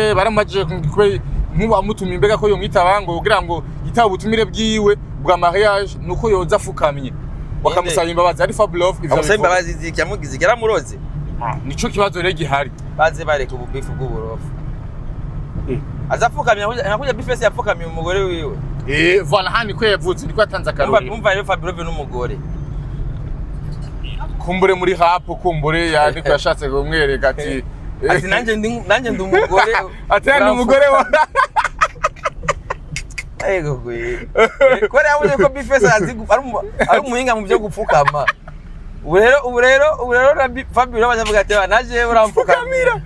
yaramubajije baramubajije nkuba mutumi imbega ko yomwitaba ngo kugira ngo yitaba ubutumire bwiwe bwa mariage nuko yoza afukamye bakamusaba imbabazi ari Fabulov ivyo amusaba imbabazi ziki yamugize yaramuroze nico kibazo rero gihari baze bareka ububifu bw'uburofu azafukamye nakuja bifese yafukamye umugore wiwe voilà hani ko yavutse niko yatanze akarori umva rero Fabulov n'umugore kumbure muri hapo kumbure niko yashatse kumwereka ati nanje ndi umugore ati ndi umugore wa Ego gwe kore yavuze ko bifese ari umuhinga mu byo gupfukama ubu rero Fabulov bazavuga ati naje uramfukamira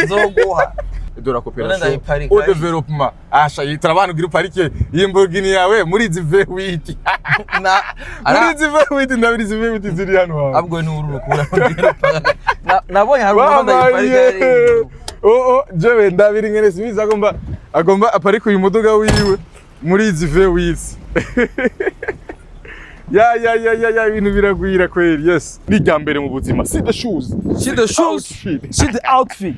nzoguha Edouard coopération au développement asha yitara abantu gira parike y'imburgini yawe muri izi V8 muri izi V8 ndabiri izi V8 ziri hano hawe abwo ni ururu kura nabonye hari umuntu ndayiparika jewe ndabiri ngene simiza agomba aparika uyu muduga wiwe muri izi V8 ya ibintu biragwira kweli yes ni ryambere mu buzima see the shoes see the outfit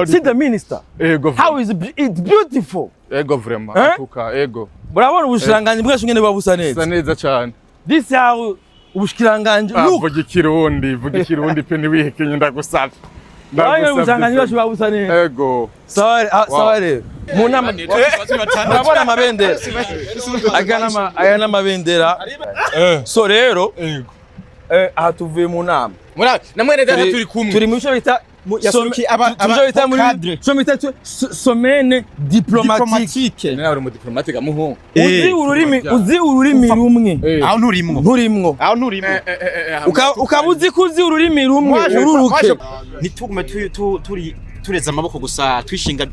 see the minister ego how is it beautiful ego vraiment atuka ego burabona ubushiranganje bwese ngene babusa neza cyane this how ubushiranganje vuga ikirundi pe ni wihekenye ndagusaba ubushiranganje bwese babusa neza ego sawa rero mu nama urabona amabendera aya n'amabendera so rero aha tuvuye mu nama namwe rero turi kumwe turi mu cyo bita somene diplomatique nawe uri mu diplomatique muhungu uzi ururimi rumwe aho nturimwo ukabuzi kuzi ururimi rumwe ururuke nitugume tureza amaboko gusa twishinga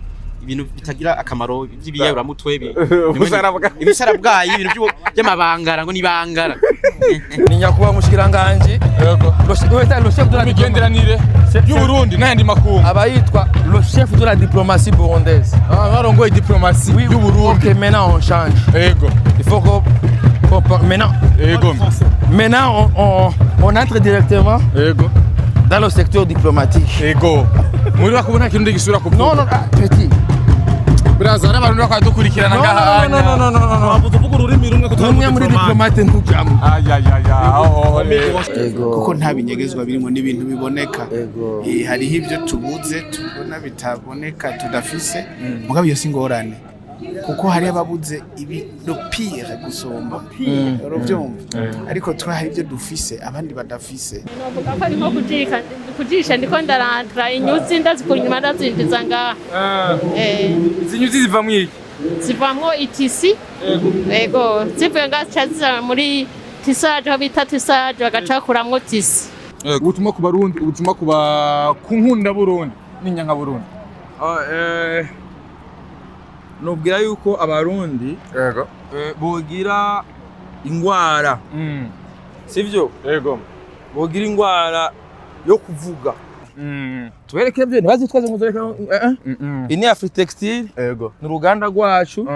ibintu bitagira akamaro by'ibiyayuramutwe ibisarabwayi ibintu by'amabangara ngo nibangara ni nyakuba mushikiranganje le chef de la migenderanire y'u Burundi n'andi makungu abayitwa le chef de la diplomatie burundaise barongoye diplomatie y'u Burundi OK maintenant on change ego il faut maintenant on entre directement dans le secteur diplomatique ego muri bakubona kintu gisura ku non petit braza n'abantu bakadukurikirana ngaha no tuvuga ururimi rumwe kutumwe muri diplomate ntujamo kuko nta binyegezwa birimo n'ibintu biboneka hariho ibyo tubuze tubona bitaboneka tudafise mugabo iyo singorane kuko hari ababuze ibi no pire gusomba urabyumva ariko twa hari ibyo dufise abandi badafise novuga ko ariko kujisha ndiko ndarantra inyuzi ndazikunyuma ndazindiza ngaha izi nyuzi zivamwo iki zivamwo itisi ego zivuye ngaca muri tisaje aho bita tisaje bagacakuramwo tisi ubutumwa ku barundi ubutumwa ku nkunda Burundi n'inyanka Burundi nubwira yuko abarundi bogira ingwara sivyo bogira ingwara yo kuvuga tubereke byo ntibazitwaze muzoreka ini Afri Textile ni uruganda rwacu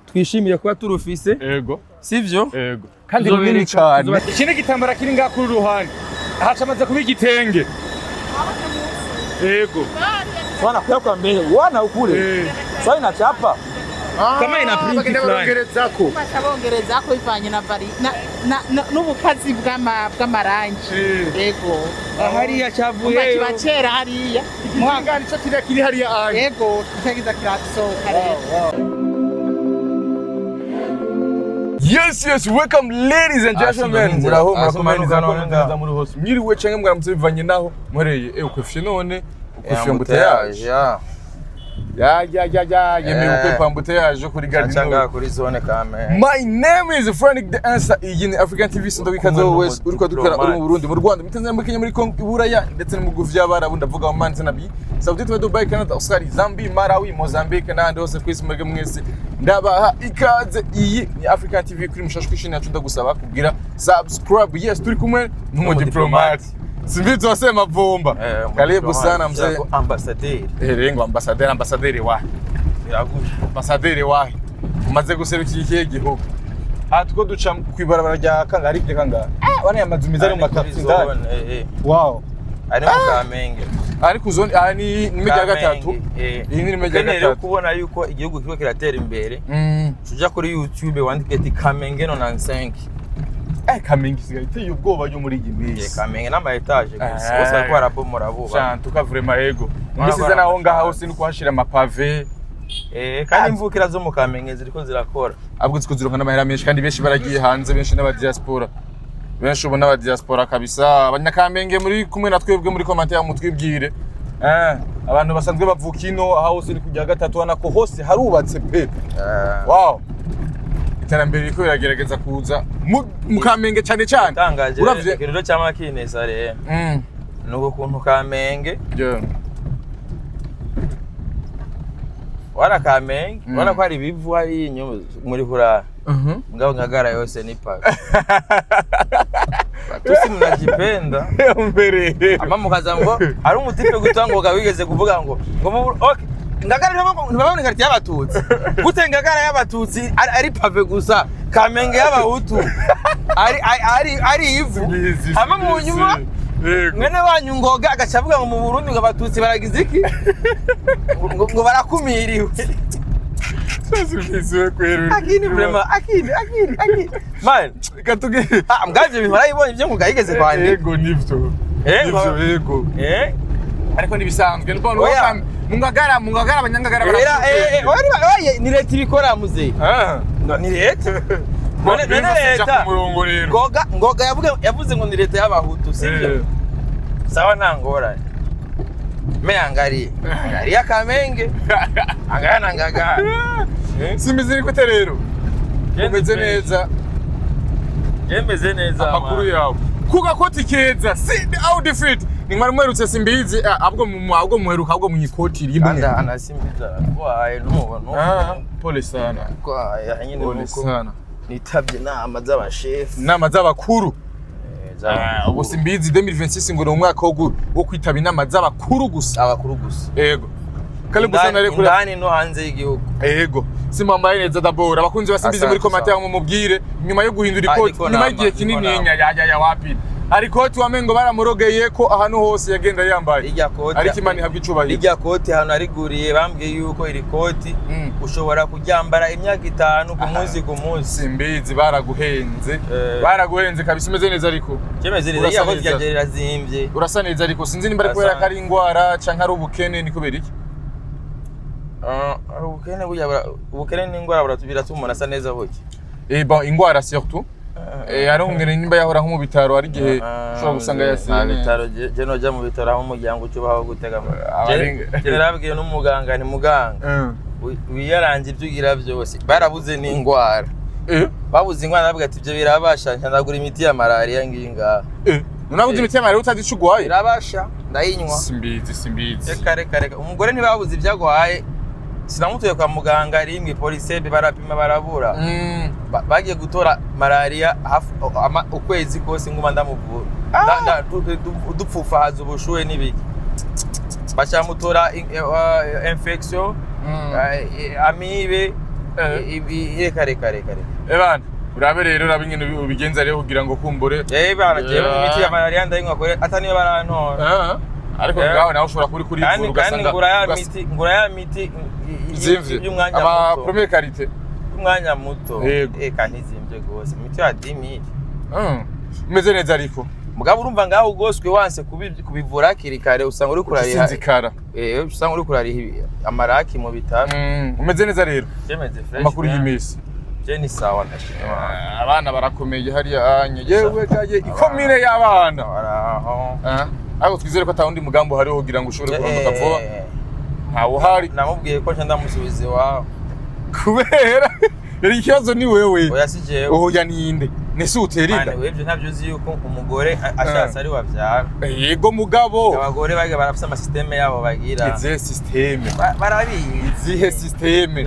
twishimiye kuba turufise sivyo kandi runini cyane ikindi gitambara kiri ngaha kuri ruhande hacamaze kuba igitenge wana kwa mbele wana ukule sasa inachapa kama ina print fulani bashabongerezako ivanye na vari n'ubukazi bw'amarangi yego hariya cyavuye bakira hariya mwangani cyo kiri hariya yego cyagiza kirasohoka rero. Yes, welcome ladies and gentlemen. Muraho murakomeza muri hose. Mwiriwe cyangwa mwaramutse bivanye naho mureye ukufye none ukufye mbuteyage. Yemeye ukwepa mbuteyage kuri gari cyangwa kuri zone kame. My name is Frank the Answer in African TV so ndabikaze always uriko dukora uri mu Burundi mu Rwanda mitanzania muri Kenya muri Congo Iburaya ndetse no mu gufi y'abarabu ndavuga mu manzi nabi Saudi Arabia Dubai Canada Australia Zambia Malawi Mozambique n'andi hose kwisi mwege mwese ndabaha ikaze iyi ni African TV kuri mushashwishini yacu ndagusaba kugira subscribe yes turi kumwe n'umu diplomate Simbizi wasema vumba karibu sana mzee ambassadeur rengo ambassadeur wahi ambassadeur wahi umaze guserukira ikihe gihugu tuko duca kwibarabara rya kangari kangahe bane amazu meza ari mu makafsi ndani wow ari mu Kamenge ariko uzone ni media ya gatatu iyi ni media ya gatatu kubona yuko igihugu kiriko kiratera imbere tuja kuri YouTube wandike ati Kamenge 95 Kamenge sigaye iteye ubwoba yo muri iyi minsi Kamenge n'ama etage gusa bose bariko barabomora buba cyane tuka vraiment yego ngisize naho ngaha hose ni kuhashira amapave kandi imvukira zo mu Kamenge ziriko zirakora abwo ziko zironka n'amahera menshi kandi benshi baragiye hanze benshi n'aba diaspora benshi ubona aba diaspora kabisa abanyakamenge muri kumwe na twebwe muri commentaire mutwibwire abantu basanzwe bavuka ino aho hose ni kujya gatatu wana ko hose harubatse pe wow iterambere riko iragerageza kuza mu Kamenge cyane cyane uravye kiriro cy'amakineza re nuko kuntu Kamenge wara Kamenge wara ko ari bivu hari inyuma muri hura mugabo ngagara yose ni paka tusi mnajipenda mbere ama mukaza ngo ari umutipe gutangoga wigeze kuvuga ngo okay ngagara ntibabone karti y'abatutsi gute ngagara y'abatutsi ari pave gusa Kamenge y'abahutu ari ivu ama mu nyuma mwene wanyu ngoga agacavuga ngo mu Burundi ngo abatutsi baragize iki ngo barakumiriwe Sasa kwero akini vraiment akini man katuge mgaje bihora ibonye byo mugayigeze kwandi yego nivyo yego ariko nibisanzwe nubwo mungagara abanyangagara oya ni leta ibikora muze ni leta none leta ngoga yavuze ngo ni leta y'abahutu sibyo sawa ntangora meangari ya Kamenge angana ngaga simbizi gute rero umeze neza yemeze neza amakuru yawe kuga koti keza si outfit ni mwari mwerutse simbizi ahubwo muheruka ahubwo munyikoti rimwe ana simbiza kwaye n'umubano pole sana kwaye nyine pole sana nitabye nama z'abashef nama z'abakuru ubu simbizi 2026 ngo ni umwaka wo kwitaba inama z'abakuru gusa yego karibu sana rero ndani no hanze y'igihugu yego simambaye neza dabora abakunzi basimbizi muri commentaire ngo mubwire nyuma yo guhindura ikoti nyuma y'igihe kinini ya wapi ariko wamengo baramurogeye ko ahantu hose yagenda yambaye ariko imani habwa icubahiro irya koti hano ariguriye bambwiye yuko iri koti ushobora kuryambara imyaka 5 ku munsi simbizi baraguhenze kabisa umeze neza ariko kemeze neza irya koti ryagerera zimbye urasa neza ariko sinzi nimba ariko yakari ingwara canka ari ubukene niko beriki ubukene n'ingwara biratuma asa neza hoki bon ingwara surtout ari umwere nimba yahora nko mu bitaro ari gihe ushobora gusanga yasene bitaro je no jya mu bitaro aho umuryango ucubaho gutega narabwiye n'umuganga ni muganga wiyaranze ibyo ugira byose barabuze n'ingwara babuze ingwara navuga ati ibyo birabasha ntanagura imiti ya malaria nginga unabuze imiti ya malaria utazicugwaye birabasha ndayinywa simbizi reka umugore ntibabuze ibyagwaye sinamutuye kwa muganga rimwe police barapima barabura bagiye gutora malaria ukwezi kose nguma ndamuvura dupfufahaza ubushuhe n'ibiki bacamutora infection amibe reka ebana urabe rero urabingene ubigenza rero kugira ngo kumbore bana jewe imiti ya malaria ndayinywa kore ataniyo barantora ariko ngaho nawe ushobora kuri ugasanga ngura ya miti y'umwanya muto aba première qualité umwanya muto eka ntizimvye gose imiti ya 10,000 umeze neza ariko mugabo urumva ngaho ugoswe wanse kubivura kirikare usanga uri kurariha usanga uri kurariha amaraki mu bitaro umeze neza rero jemeze fresh amakuru y'imisi Jenny sawa ndashima abana barakomeye hariya anye yewe gaye ikomine y'abana baraho ariko twizere ko atawundi mugambo hariho kugira ngo ushobore kurondoka vuba ntawo hari namubwiye ko nca ndamusubiza iwawe kubera yari ikibazo ni wewe oya si jewe oya ninde nese uterinda webyo ntabyo uzi yuko umugore ashatse ari wavyara yego mugabo abagore bage barafite amasysteme yabo bagira izihe systeme barabizi izihe systeme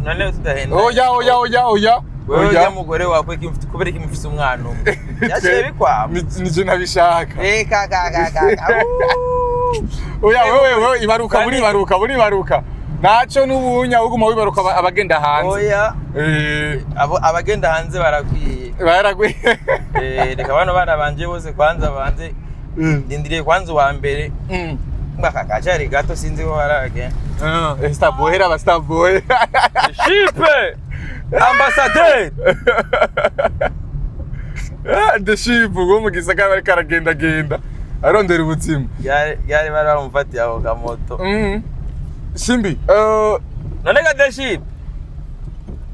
none tudahenda oya wewe ya mugore wakwe kubera iki mufise umwana umwe yaciye bikwama nije nabishaka oya wewe ibaruka naco nubunya uguma wibaruka abagenda hanze oya abagenda hanze baragwiye baragwiye reka bano bana banje bose kwanza banze ndindiriye kwanza wa mbere mbaka kacari gato sinzi ko harage Star boy era Star boy Shipe ambassadeur the ship go mu gisagara bari karagenda arondera ubuzima yari bari bamufatiye aho kamoto Simbi none ga the ship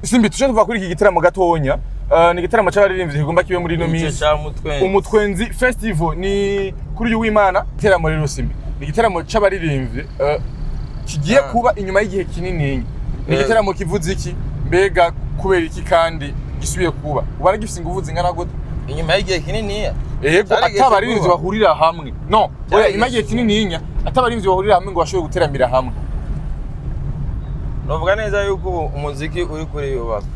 Simbi tuje tuva kuri iki gitaramo gatonya ni gitaramo cy'abaririmbyi kigomba kibe muri no minsi umutwenzi festival ni kuri uyu w'Imana gitaramo rero Simbi ni gitaramo cy'abaririmbyi kigiye kuba inyuma y'igihe kinini ni gitaramo kivuze iki mbega kubera iki kandi gisubiye kuba ubana gifite ingufu zingana gute inyuma y'igihe kinini yego atabaririmbyi bahurira hamwe no oya inyuma y'igihe kinini atabaririmbyi bahurira hamwe ngo bashobore guteramira hamwe novuga neza yuko umuziki uri kuri yubaka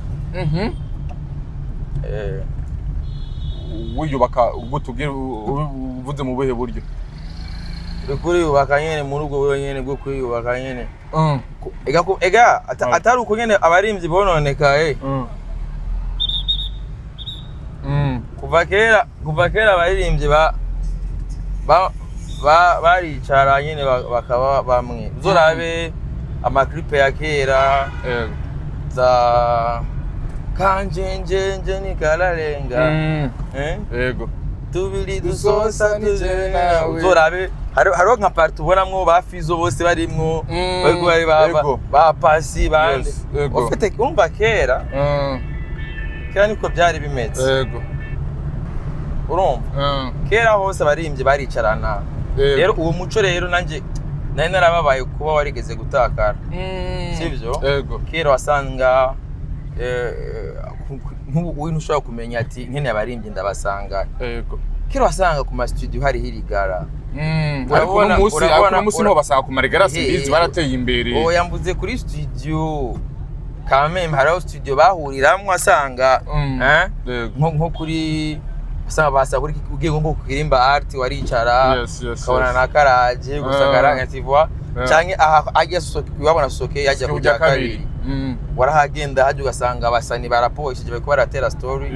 wiyubaka gutubwira uvuze mu buhe buryo kuri yubaka nyene muri ubwo buryo nyene bwo kwiyubaka nyene ega atari uko nyene abarimvyi bononekaye kuva kera abaririmbyi baricara nyene bakaba bamwe uzorabe amaklipe ya kera za kanjenjenje nikalarenga yego tubiri dusosa nijena uzorabe hariho nka part ubonamwo bafizo bose barimwo bariko bari ba pasi bande ufite urumva kera niko byari bimeze yego urumva kera hose abaririmbyi baricarana rero uwo muco rero nanje nari narababaye kuba warigeze gutakara sivyo kera wasanga nk'ubu ushobora kumenya ati nkene abaririmbyi ndabasanga kera wasanga ku ma studio hari hirigara ariko uno musi no basanga ku marigara simbizi barateye imbere oya mvuze kuri studio kameme hariho studio bahuriramwe asanga nko kuri usanga basa kuri ugiye ngo kukirimba art waricara kabona na karaje gusagara nkativwa canke aha agiye wabona soke yajya kujya kabiri warahagenda haje ugasanga abasani baraposhije bako baratera story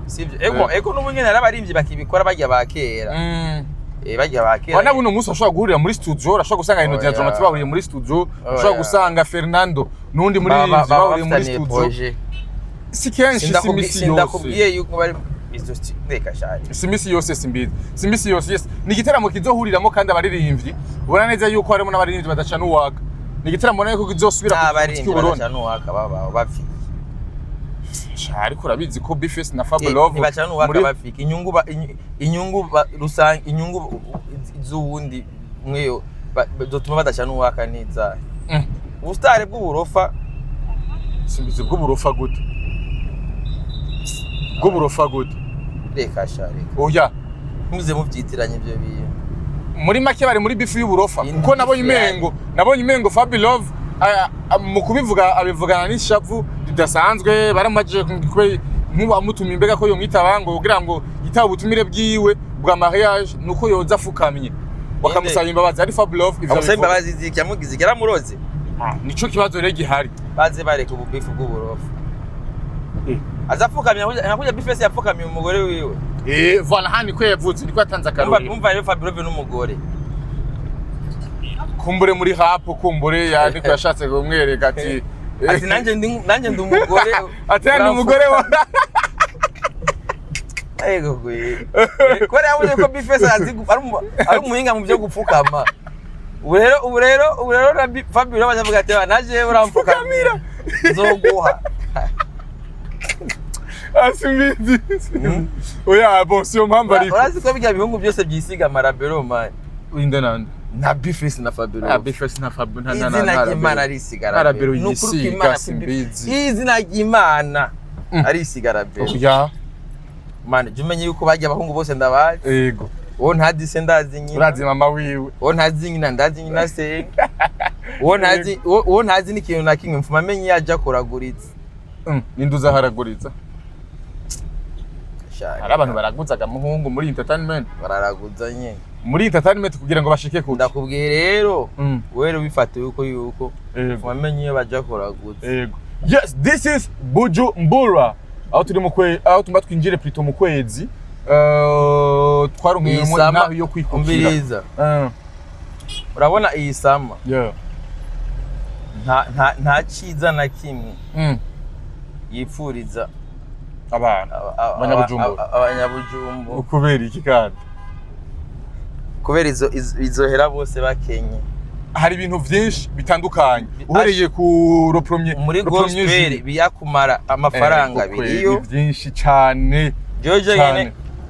sivyo ego n'ubungene arabarimvye bakibikora bajya bakera bajya bakera wana buno musi ashobora guhurira muri studio ashobora gusanga ino dia Dramati bahuriye muri studio ashobora gusanga Fernando nundi muri bahuriye muri studio si kenshi simisi ndakubwiye yuko bari simisi yose simbizi yose yes ni gitaramo kizohuriramo kandi abaririmbyi ubona neza yuko harimo n'abaririmbyi badacana uwaka ni gitaramo nayo kizosubira ku Burundi badacana uwaka baba bapfi ariko urabizi ko Bifes na Fabulov ntibacana uwaka bapfika inyungu rusange inyungu z'uwundi mweyo dotuma badacana uwaka niza ubustare bw'uburofa simbizi bw'uburofa gute bw'uburofa gute reka shari oya muze muvyitiranye ibyo biye muri make bari muri bifu y'uburofa kuko nabonye imengo Fabulov mu kubivuga abivugana n'ishavu ridasanzwe baramaje nk'ubu amutuma imbega ko yomwitaba ngo kugira ngo yitaba ubutumire bwiwe bwa mariage nuko yoza afukamye bakamusaba imbabazi ari Fabulov ivyo amusaba imbabazi zikyamugize yaramuroze nico kibazo rero gihari baze bareka ububifu bw'uburofa azafukamye nakuja Bifes yafukamye umugore wiwe voilà hani ko yavutse niko yatanze akarori umva rero Fabulov n'umugore kumbure muri hapo kumbure yariko yashatse kumwereka ati nanje ndi umugore ati ndi umugore wa ego gwe kore yavuze ko Bifes ari umuhinga mu byo gupfukama ubu rero na Fabulov bazavuga ati naje uramfukamira nzoguha Simbizi oya bon si mpamba ariko urazi ko bijya bihungu byose byisiga marabero man winde nande na Bifes na Fabulov Bifes na Fabulov izina ry'Imana arisigara marabero yisiga Simbizi izina ry'Imana arisigara bero oya man jumenye yuko bajya abahungu bose ndabazi yego uwo ntadise ndazi nyina urazi mama wiwe uwo ntazi nyina ndazi nyina se uwo ntazi n'ikintu na kimwe mfuma menye yaje akoraguritse ninduza haraguriza hari abantu baraguzaga muhungu muri entertainment bararaguza nye muri entertainment kugira ngo bashike ku ndakubwiye rero wero bifate yuko wamenye iyo baje akoraguza yego yes this is Bujumbura aho turi mu aho tumba twinjire plutôt mu kwezi twarungiyemo naho yo kwikukira. Umviriza. Urabona iyi sama. Yeah. Nta ciza na kimwe. Yipfuriza abanyabujumbu. Ukubera iki kandi? Kubera izohera bose bakenye. Hari ibintu byinshi bitandukanye. Uhereye ku ropromye muri gospel biyakumara amafaranga biriyo byinshi cyane. Joje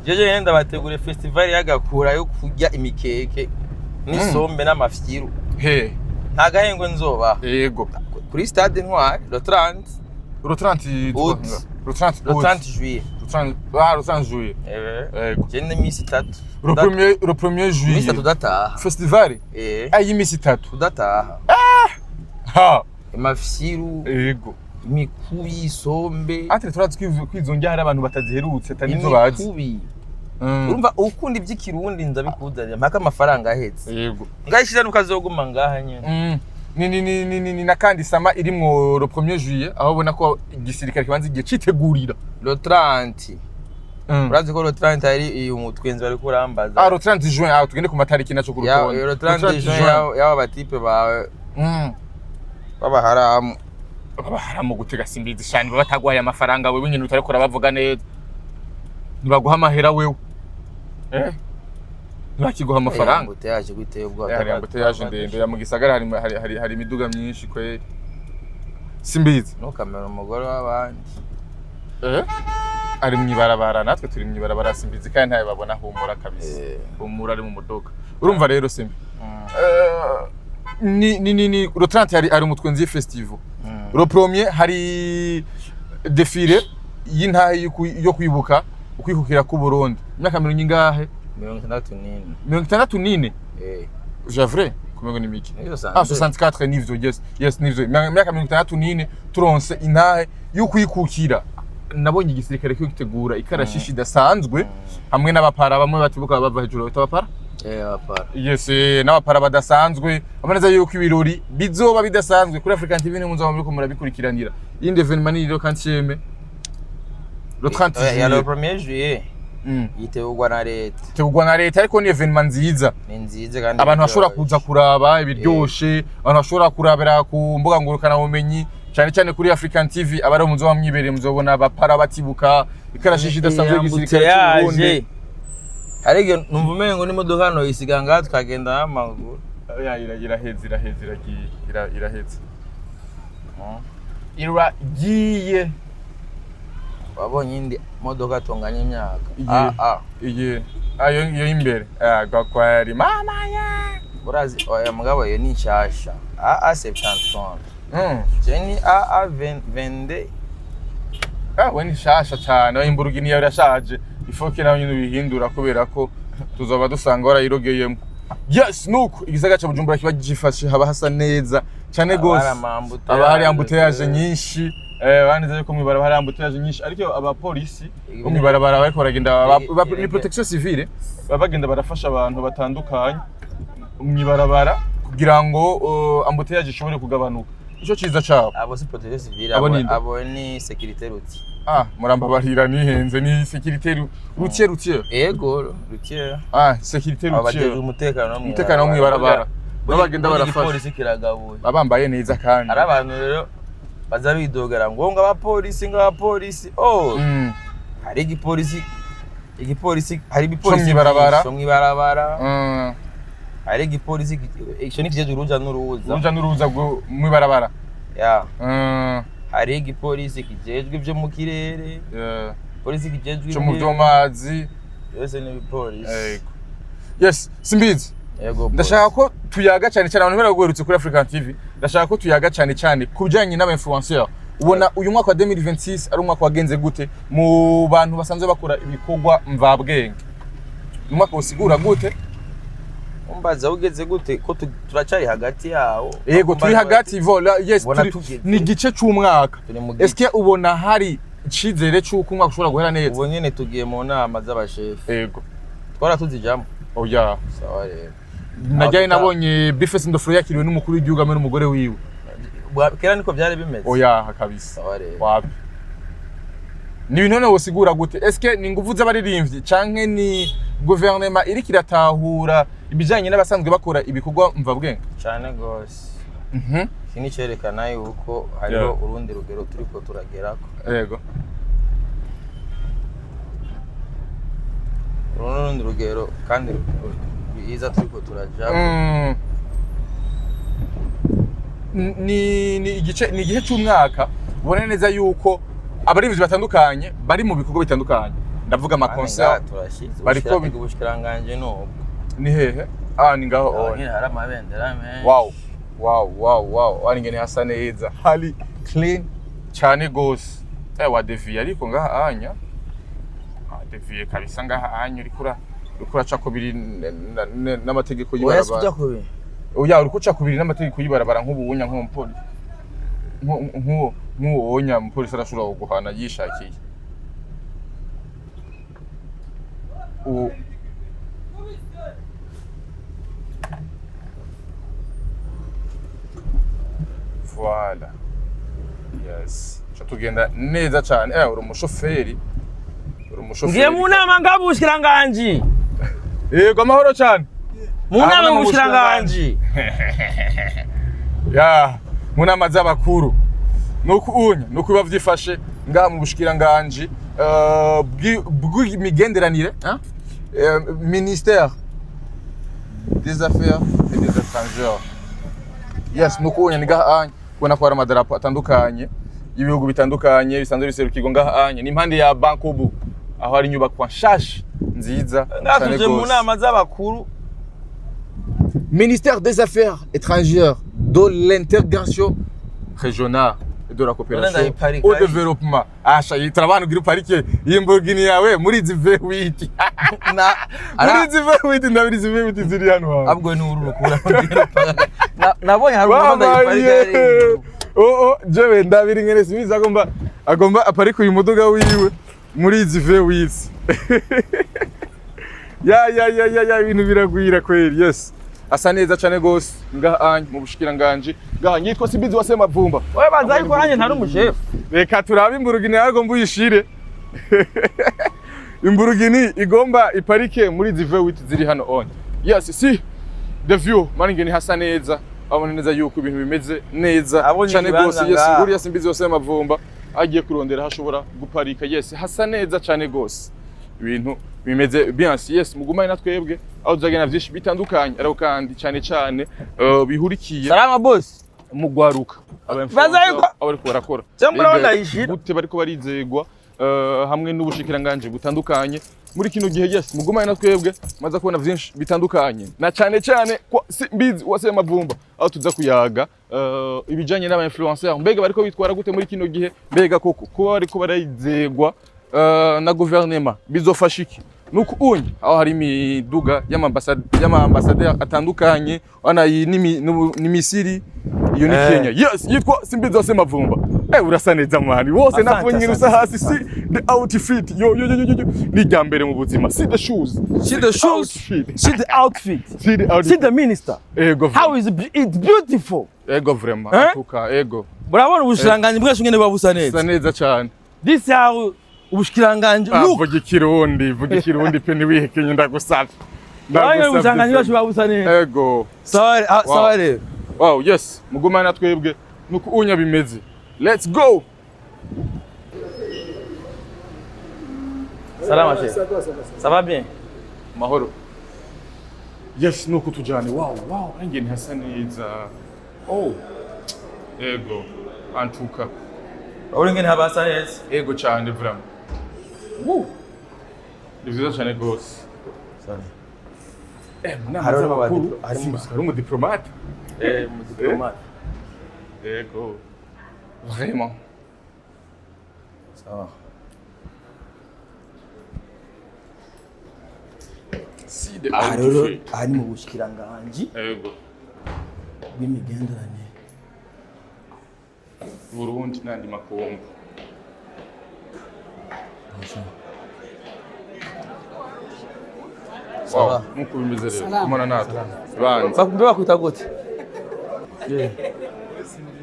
yene ndabategure festival yagakura yo kujya imikeke n'isombe n'amafyiru. He. Nta gahengo nzoba. Yego. Kuri stade Ntwari le 30 juillet. Le 30 juillet. Yego. Jene misi 3. Le 1er juillet. Misi tudataha. Festival? Ayi misi 3. Tudataha. Ha. Amafyiru. Yego. Imikubi isombe. Ati turazi kwizongera hari abantu bataziherutse tanizo bazi. Imikubi. Urumva ukunda iby'ikirundi nzabikuzanira mpaka amafaranga ahetse. Yego. Ngashira nukazoguma ngaha nyene. Ni nakandi sama irimwo le 1er juillet aho ubona ko igisirikare kibanze igiye citegurira le 30. Urazi ko le 30 ari umutwenzi bari kurambaza. Le 30 juin aho tugende ku matariki naco ku rutonde. Le 30 juin yawa batipe bawe. Baba haramu gutega simbizi shani batagwaye amafaranga wewe nyine utari kora bavuga neza. Nibaguha amahera wewe. Nakiguha amafaranga. Ngoteyaje gwiteye ubwo ataka. Ngoteyaje ndende ya mu gisagara hari imiduga myinshi kweri. Simbizi. No kamera umugore w'abandi. Ari mwibarabara natwe turi mwibarabara simbizi kandi ntaye babona humura kabisa. Humura ari mu mudoka. Urumva rero simbi. Ni le 30 ari umutwenzi festival. Le 1er hari défilé y'intahe yo kwibuka ukwikukira ku Burundi. Imyaka mirongo ingahe? 64. J'avrais kumego ni miki. 64 nivyo yes nivyo. Imyaka 64 turonse intahe yo kwikukira. Nabonye igisirikare cyo gitegura ikarashishi dasanzwe hamwe n'abapara bamwe batibuka bava hejuru batabapara. Abapara. Yes, n'abapara badasanzwe. Amaneza yuko ibirori bizoba bidasanzwe kuri African TV n'umuzo muri ko murabikurikiranira. Inde evenement ni le 30e. Le 30 juillet. Ya le 1er juillet. Yitegurwa na leta. Yitegurwa na leta ariko ni evenement nziza. Ni nziza kandi abantu bashobora kuza kuraba ibiryoshe, abantu bashobora kurabera ku mbuga ngurukana bumenyi cyane kuri African TV abari umuzo bamwibereye muzobona abapara batibuka ikarashishi dasanzwe igisirikare cy'Uburundi. Ariko numva umengo n'imodoka hano isiga ngaha tukagenda amaguru. Iraheze. Iragiye. Wabonye indi modoka tonganya imyaka. Iyo imbere. Gakwari mama ya. Burazi oya mugabo yo ni nshasha. 70 Jenny 22. We ni nshasha cyane imburugi niyo irashaje. Ifoke nayo nyine bihindura kubera ko tuzoba dusanga warayirogeyemo. Yes nuko igisaga cya Bujumbura kiba gifashe haba hasa neza cyane gose. Aba hari ambuteyage nyinshi. Baneze yuko mwibarabara hari ambuteyage nyinshi ariko abapolisi mwibarabara bariko baragenda ni protection civile babagenda barafasha abantu batandukanye mwibarabara kugira ngo ambuteyage ishobore kugabanuka. Ico ciza cyabo. Abo si protection civile abo ni sécurité routier. Murambabarira nihenze ni sécurité routier. Yego routier. Sécurité routier. Abajeje umutekano mwibarabara. Babagenda barafasha. Polisi kiragabuye. Babambaye neza kandi. Ari abantu rero baza bidogera ngo abapolisi hari igipolisi hari ibipolisi mwibarabara. Hari igipolisi ico ni kijeje uruja n'uruza mwibarabara. Hari igipolisi kijejwe ibyo mu kirere. Polisi kijejwe cyo mu by'amazi. Yose ni ibipolisi. Yes, Simbizi. Ndashaka ko tuyaga cyane abantu baraguherutse kuri African TV. Ndashaka ko tuyaga cyane kubijanye n'aba influenceurs. Ubona uyu mwaka wa 2026 ari umwaka wagenze gute mu bantu basanzwe bakora ibikorwa mvabwenge. Umwaka usigura gute? Umbaza ugeze gute ko turacari hagati yawo. Yego turi hagati vola yes ni gice cy'umwaka. Eske ubona hari icizere cy'uko umwaka ushobora guhera neza? Ubu nyene tugiye mu nama z'abashefu. Yego. Twara tuzijamo. Oya. Sawa rero. Najyaye nabonye Bifes Ndofuro yakiriwe n'umukuru w'igihugu hamwe n'umugore wiwe. Kera niko byari bimeze. Oya kabisa. Sawa rero. Wapi. ni ibintu none wosigura gute eske ni nguvu z'abaririmbyi canke ni gouvernement iri kiratahura ibijanye n'abasanzwe bakora ibikorwa mva bwenge cyane gose kini cerekana yuko hariho urundi rugero turiko turagerako yego urundi rugero kandi biza turiko turaja ni igihe cy'umwaka ubona neza yuko abaririmbyi batandukanye bari mu bikorwa bitandukanye ndavuga ama concert bariko ubushikiranganje no ni hehe ni ngaho nyine hari amabendera menshi wow ari ngene hasa neza hari clean cyane gose wadeviye ariko ngaha anya deviye kabisa ngaha anya urikura ca kubiri n'amategeko y'ibarabara oya urikuca kubiri n'amategeko y'ibarabara nk'ubunya nk'umupolisi nk'uwonya umupolisi arashobora guhana yishakiye voilà yes tugenda neza cyane uri umushoferi ngiye mu nama ngabushikiranganje yego amahoro cyane mu nama ngushikiranganje ya mu nama z'abakuru nuko bavyifashe ngaha mu bushikiranganje bw'imigenderanire ministère des affaires et des étrangers yes nuko ni ngaha kubona ko hari amadarapo atandukanye y'ibihugu bitandukanye bisanzwe biserukirwa ngaha anye n'impande ya BAKOREYE aho hari inyubako nshasha nziza natuje mu nama z'abakuru ministère des affaires étrangères de l'intégration régionale et de la coopération au développement turabana ugira parike y'Imburgini yawe muri izi V8 muri izi V8 ndabiri izi V8 ziri hano hawe abwo ni ururu kubura nabonye hari umuhanda y'iparike jewe ndabiri ngene simiza agomba aparika uyu muduga wiwe muri izi V8 ya ibintu biragwira kweri yes asa neza cyane gose ngaha mu bushikiranganje ngaha nyitwa SIMBIZI wasema vumba wewe banza ariko nanye ntari umuchef reka turabe Imburgini yagomba uyishire Imburgini igomba iparike muri izi V8 ziri hano on yes si the view maningeni hasa neza abone neza yuko ibintu bimeze neza cyane gose yes nguri ya SIMBIZI wasema vumba agiye kurondera hashobora guparika yes hasa neza cyane gose ibintu bimeze bien yes mugumane natwebwe aho tuzagena vyinshi bitandukanye ariko kandi cyane bihurikiye salama boss mugwaruka abariko barakora gute bariko barizegwa hamwe n'ubushikiranganje butandukanye muri kino gihe yes mugumane natwebwe maze kubona vyinshi bitandukanye na cyane kwa SIMBIZI wasema vumba aho tuza kuyaga ibijanye n'aba influenceurs mbega bariko bitwara gute muri kino gihe mbega koko kuba bariko barizegwa na gouvernement bizofashiki nuko unye aho hari imiduga y'amambassadeur atandukanye wana ni Misiri iyo ni Kenya yes yitwa SIMBIZI wasema vumba urasa neza mani wose nakunyira usa hasi si the outfit yo ni jambere mu buzima see the shoes see the outfit see the minister how is it beautiful vraiment tuka bravo ubushiranganje bwashe ngene babusa neza cyane this how ubushikiranganje vuga ikirundi pe ni wihekenye ndagusavye ubushikiranganje bwashe babusa neza sawa rero wow yes mugumana natwebwe nuko unya bimeze let's go salama chef ça va bien mahoro yes nuko tujane wow ngene hasa neza antuka ngene habasa neza cyane vraiment Nivyo cyane gose. Hari umudipolomate. Umudipolomate. Yego. Vraiment. Sawa. Si de ari mu bushikiranganje. Yego. Bw'imigenderanire. Burundi nandi makungu. Wow, nuko bimeze rero. Umana natwe. Banza. Bakumbe bakwita gute?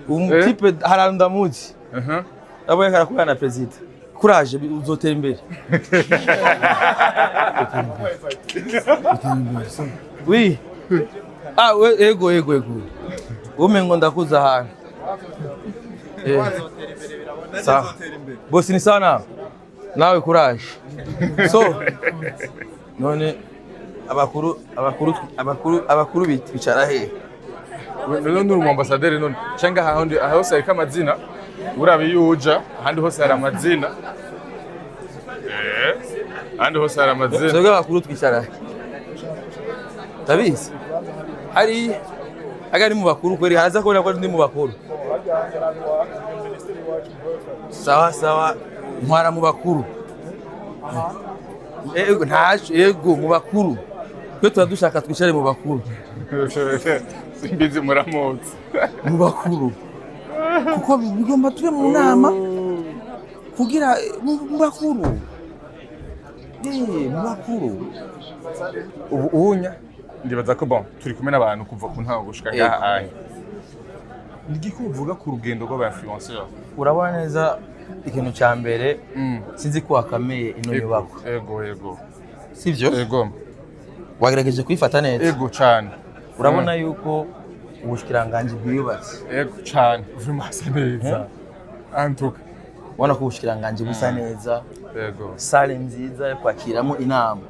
Umutipe harandamuzi. Abo yakara kubana na president. courage uzotera imbere. Oui. Ah, ego. Umengo ndakuza hano. Sawa. Bosi ni sana. Nawe courage. So none abakuru bicara he? None ndi umwambasaderi none. Cenga hahandi hose ariko amazina. Urabe yuja ahandi hose hari amazina. Ahandi hose hari amazina. Soga abakuru twicara. Tabizi. Hari agari mu bakuru kweri haza kubona ko ndi mu bakuru. Sawa ntwara mu bakuru. Ego mu bakuru. Twe turadushaka twicare mu bakuru. Simbizi muramutse. Mu bakuru. Kuko bigomba tube mu nama kugira mu bakuru. Mu bakuru. Ubunya ndibaza ko bon turi kumwe n'abantu kuva ku ntago gushika ngaha. Nigiko uvuga ku rugendo rw'aba-influenceurs. Urabona neza ikintu cya mbere sinzi ko wakameye ino nyubako. Ego. Sivyo? Ego. Wagerageje kwifata neza. Ego cyane. Urabona yuko ubushikiranganje bwiyubatse. Ego cyane. Vraiment neza. Antuka. Ubona ko ubushikiranganje busa neza. Ego. Sale nziza yo kwakiramo inama.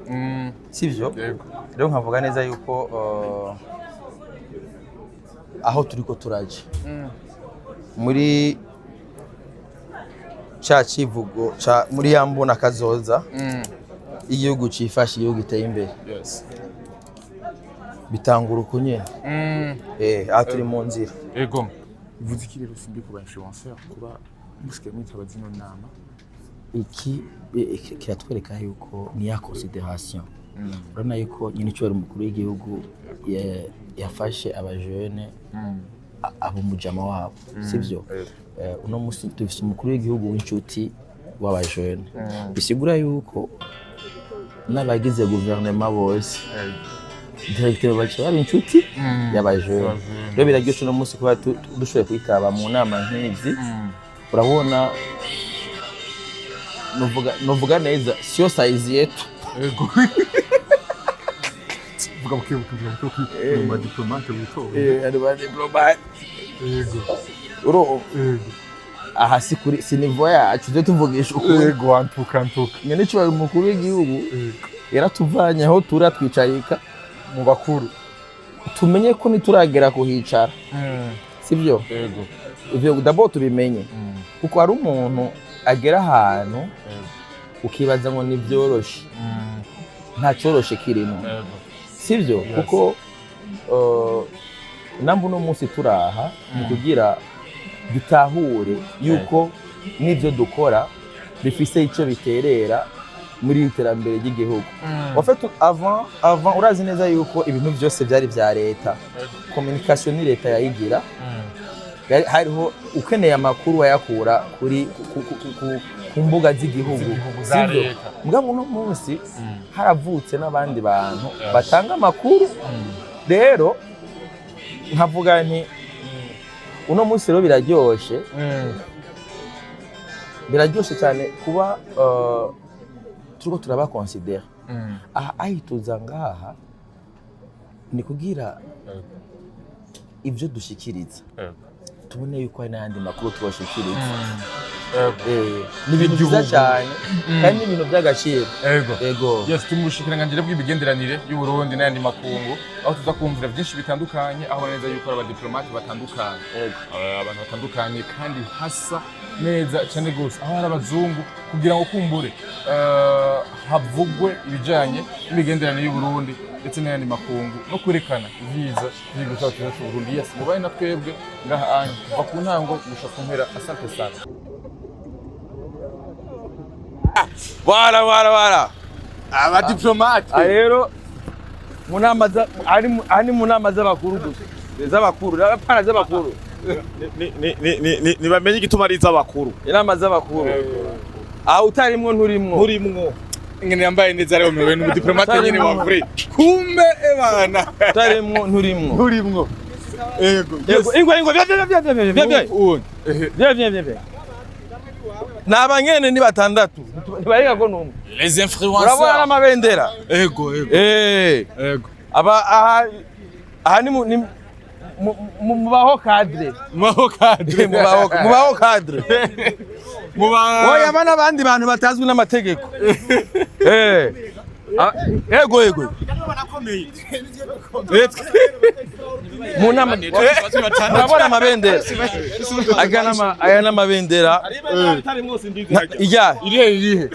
Sivyo? Ego. Rero nkavuga neza yuko aho turiko turaje. Muri cha kivugo cha muri yambona kazoza. Igihugu cifashe igihugu giteye imbere. Yes. Bitangura uko nyene. Aha turi mu nzira. Ego. Vuze iki rero simbi ku ba-influenceurs kuba musike mwitaba zino nama. Iki kiratwereka yuko ni ya consideration. Urabona yuko nyine cyo umukuru w'igihugu yafashe abajene abo mujama wabo. Sivyo? Uno musi tufise umukuru w'igihugu w'inshuti w'abajene. Bisigura yuko n'abagize gouvernement bose directeur bacu bari inshuti y'abajene. Rero biraryoshe no musi kuba dushoboye kwitaba mu nama nk'izi. Urabona novuga neza siyo size yetu. Ego. Vuga bukebuke mu diplomate buto. Ari ba diplomate. Ego. Uro. Aha sikuri sinivo yacu zo tuvugisha ukuri. Ego antuka. Nyene cyo bari mukuru w'igihugu. Yaratuvanye aho turatwicayika mu bakuru. Tumenye ko nituragera kuhicara. Sivyo? Ego. Ivyo d'abord tubimenye. Kuko hari umuntu agera ahantu ukibaza ngo ni byoroshe. Nta cyoroshe kirimo. Sivyo? Kuko nambu no munsi turaha mu kugira dutahure yuko n'ivyo dukora bifise ico biterera muri iterambere ry'igihugu. En fait avant urazi neza yuko ibintu byose byari vya leta. Communication ni leta yayigira. Hariho ukeneye amakuru wayakura kuri ku mbuga z'igihugu. Sivyo? Mugabo no munsi haravutse n'abandi bantu batanga amakuru. Rero nkavuga nti uno munsi rero biraryoshe cyane kuba turiko turaba considere. Aha ahituza ngaha ni kugira ibyo dushikiriza. Tubone yuko hari n'andi makuru twashikiriza. Ni ibintu byiza cyane kandi ibintu by'agaciro. Ego. Yes, tumushikiranganje bw'ibigenderanire y'u Burundi n'andi makungu aho tuzakumvira byinshi bitandukanye aho neza yuko aba diplomate batandukanye. Abantu batandukanye kandi hasa neza cyane gose aho hari abazungu kugira ngo kumbure havugwe ibijanye n'imigenderanire y'u Burundi ndetse n'andi makungu no kwerekana visa y'igihugu cyacu cy'u Burundi. Yes, mubaye na twebwe ngaha anye kuva ku ntango gushaka mpera. Asante sana. Wala. Aba diplomate. Rero mu nama z'abakuru gusa. Z'abakuru, apana z'abakuru. Ni bamenye igituma ari z'abakuru. Inama z'abakuru. Utarimwo nturimwo. Ingene yambaye neza rero mewe n'umudiplomate nyine wa vrai. Kumbe ebana. Utarimwo nturimwo. Ego. Ingwe, viens. n'abanyene ni batandatu ntibarenga ko numwe Les influenceurs. urabona n'amabendera Ego. Ego. aba aha ni mubaho cadre Mubaho cadre. oya bana abandi bantu batazwi n'amategeko ego munama urabona amabendera aya n'amabendera Irihe.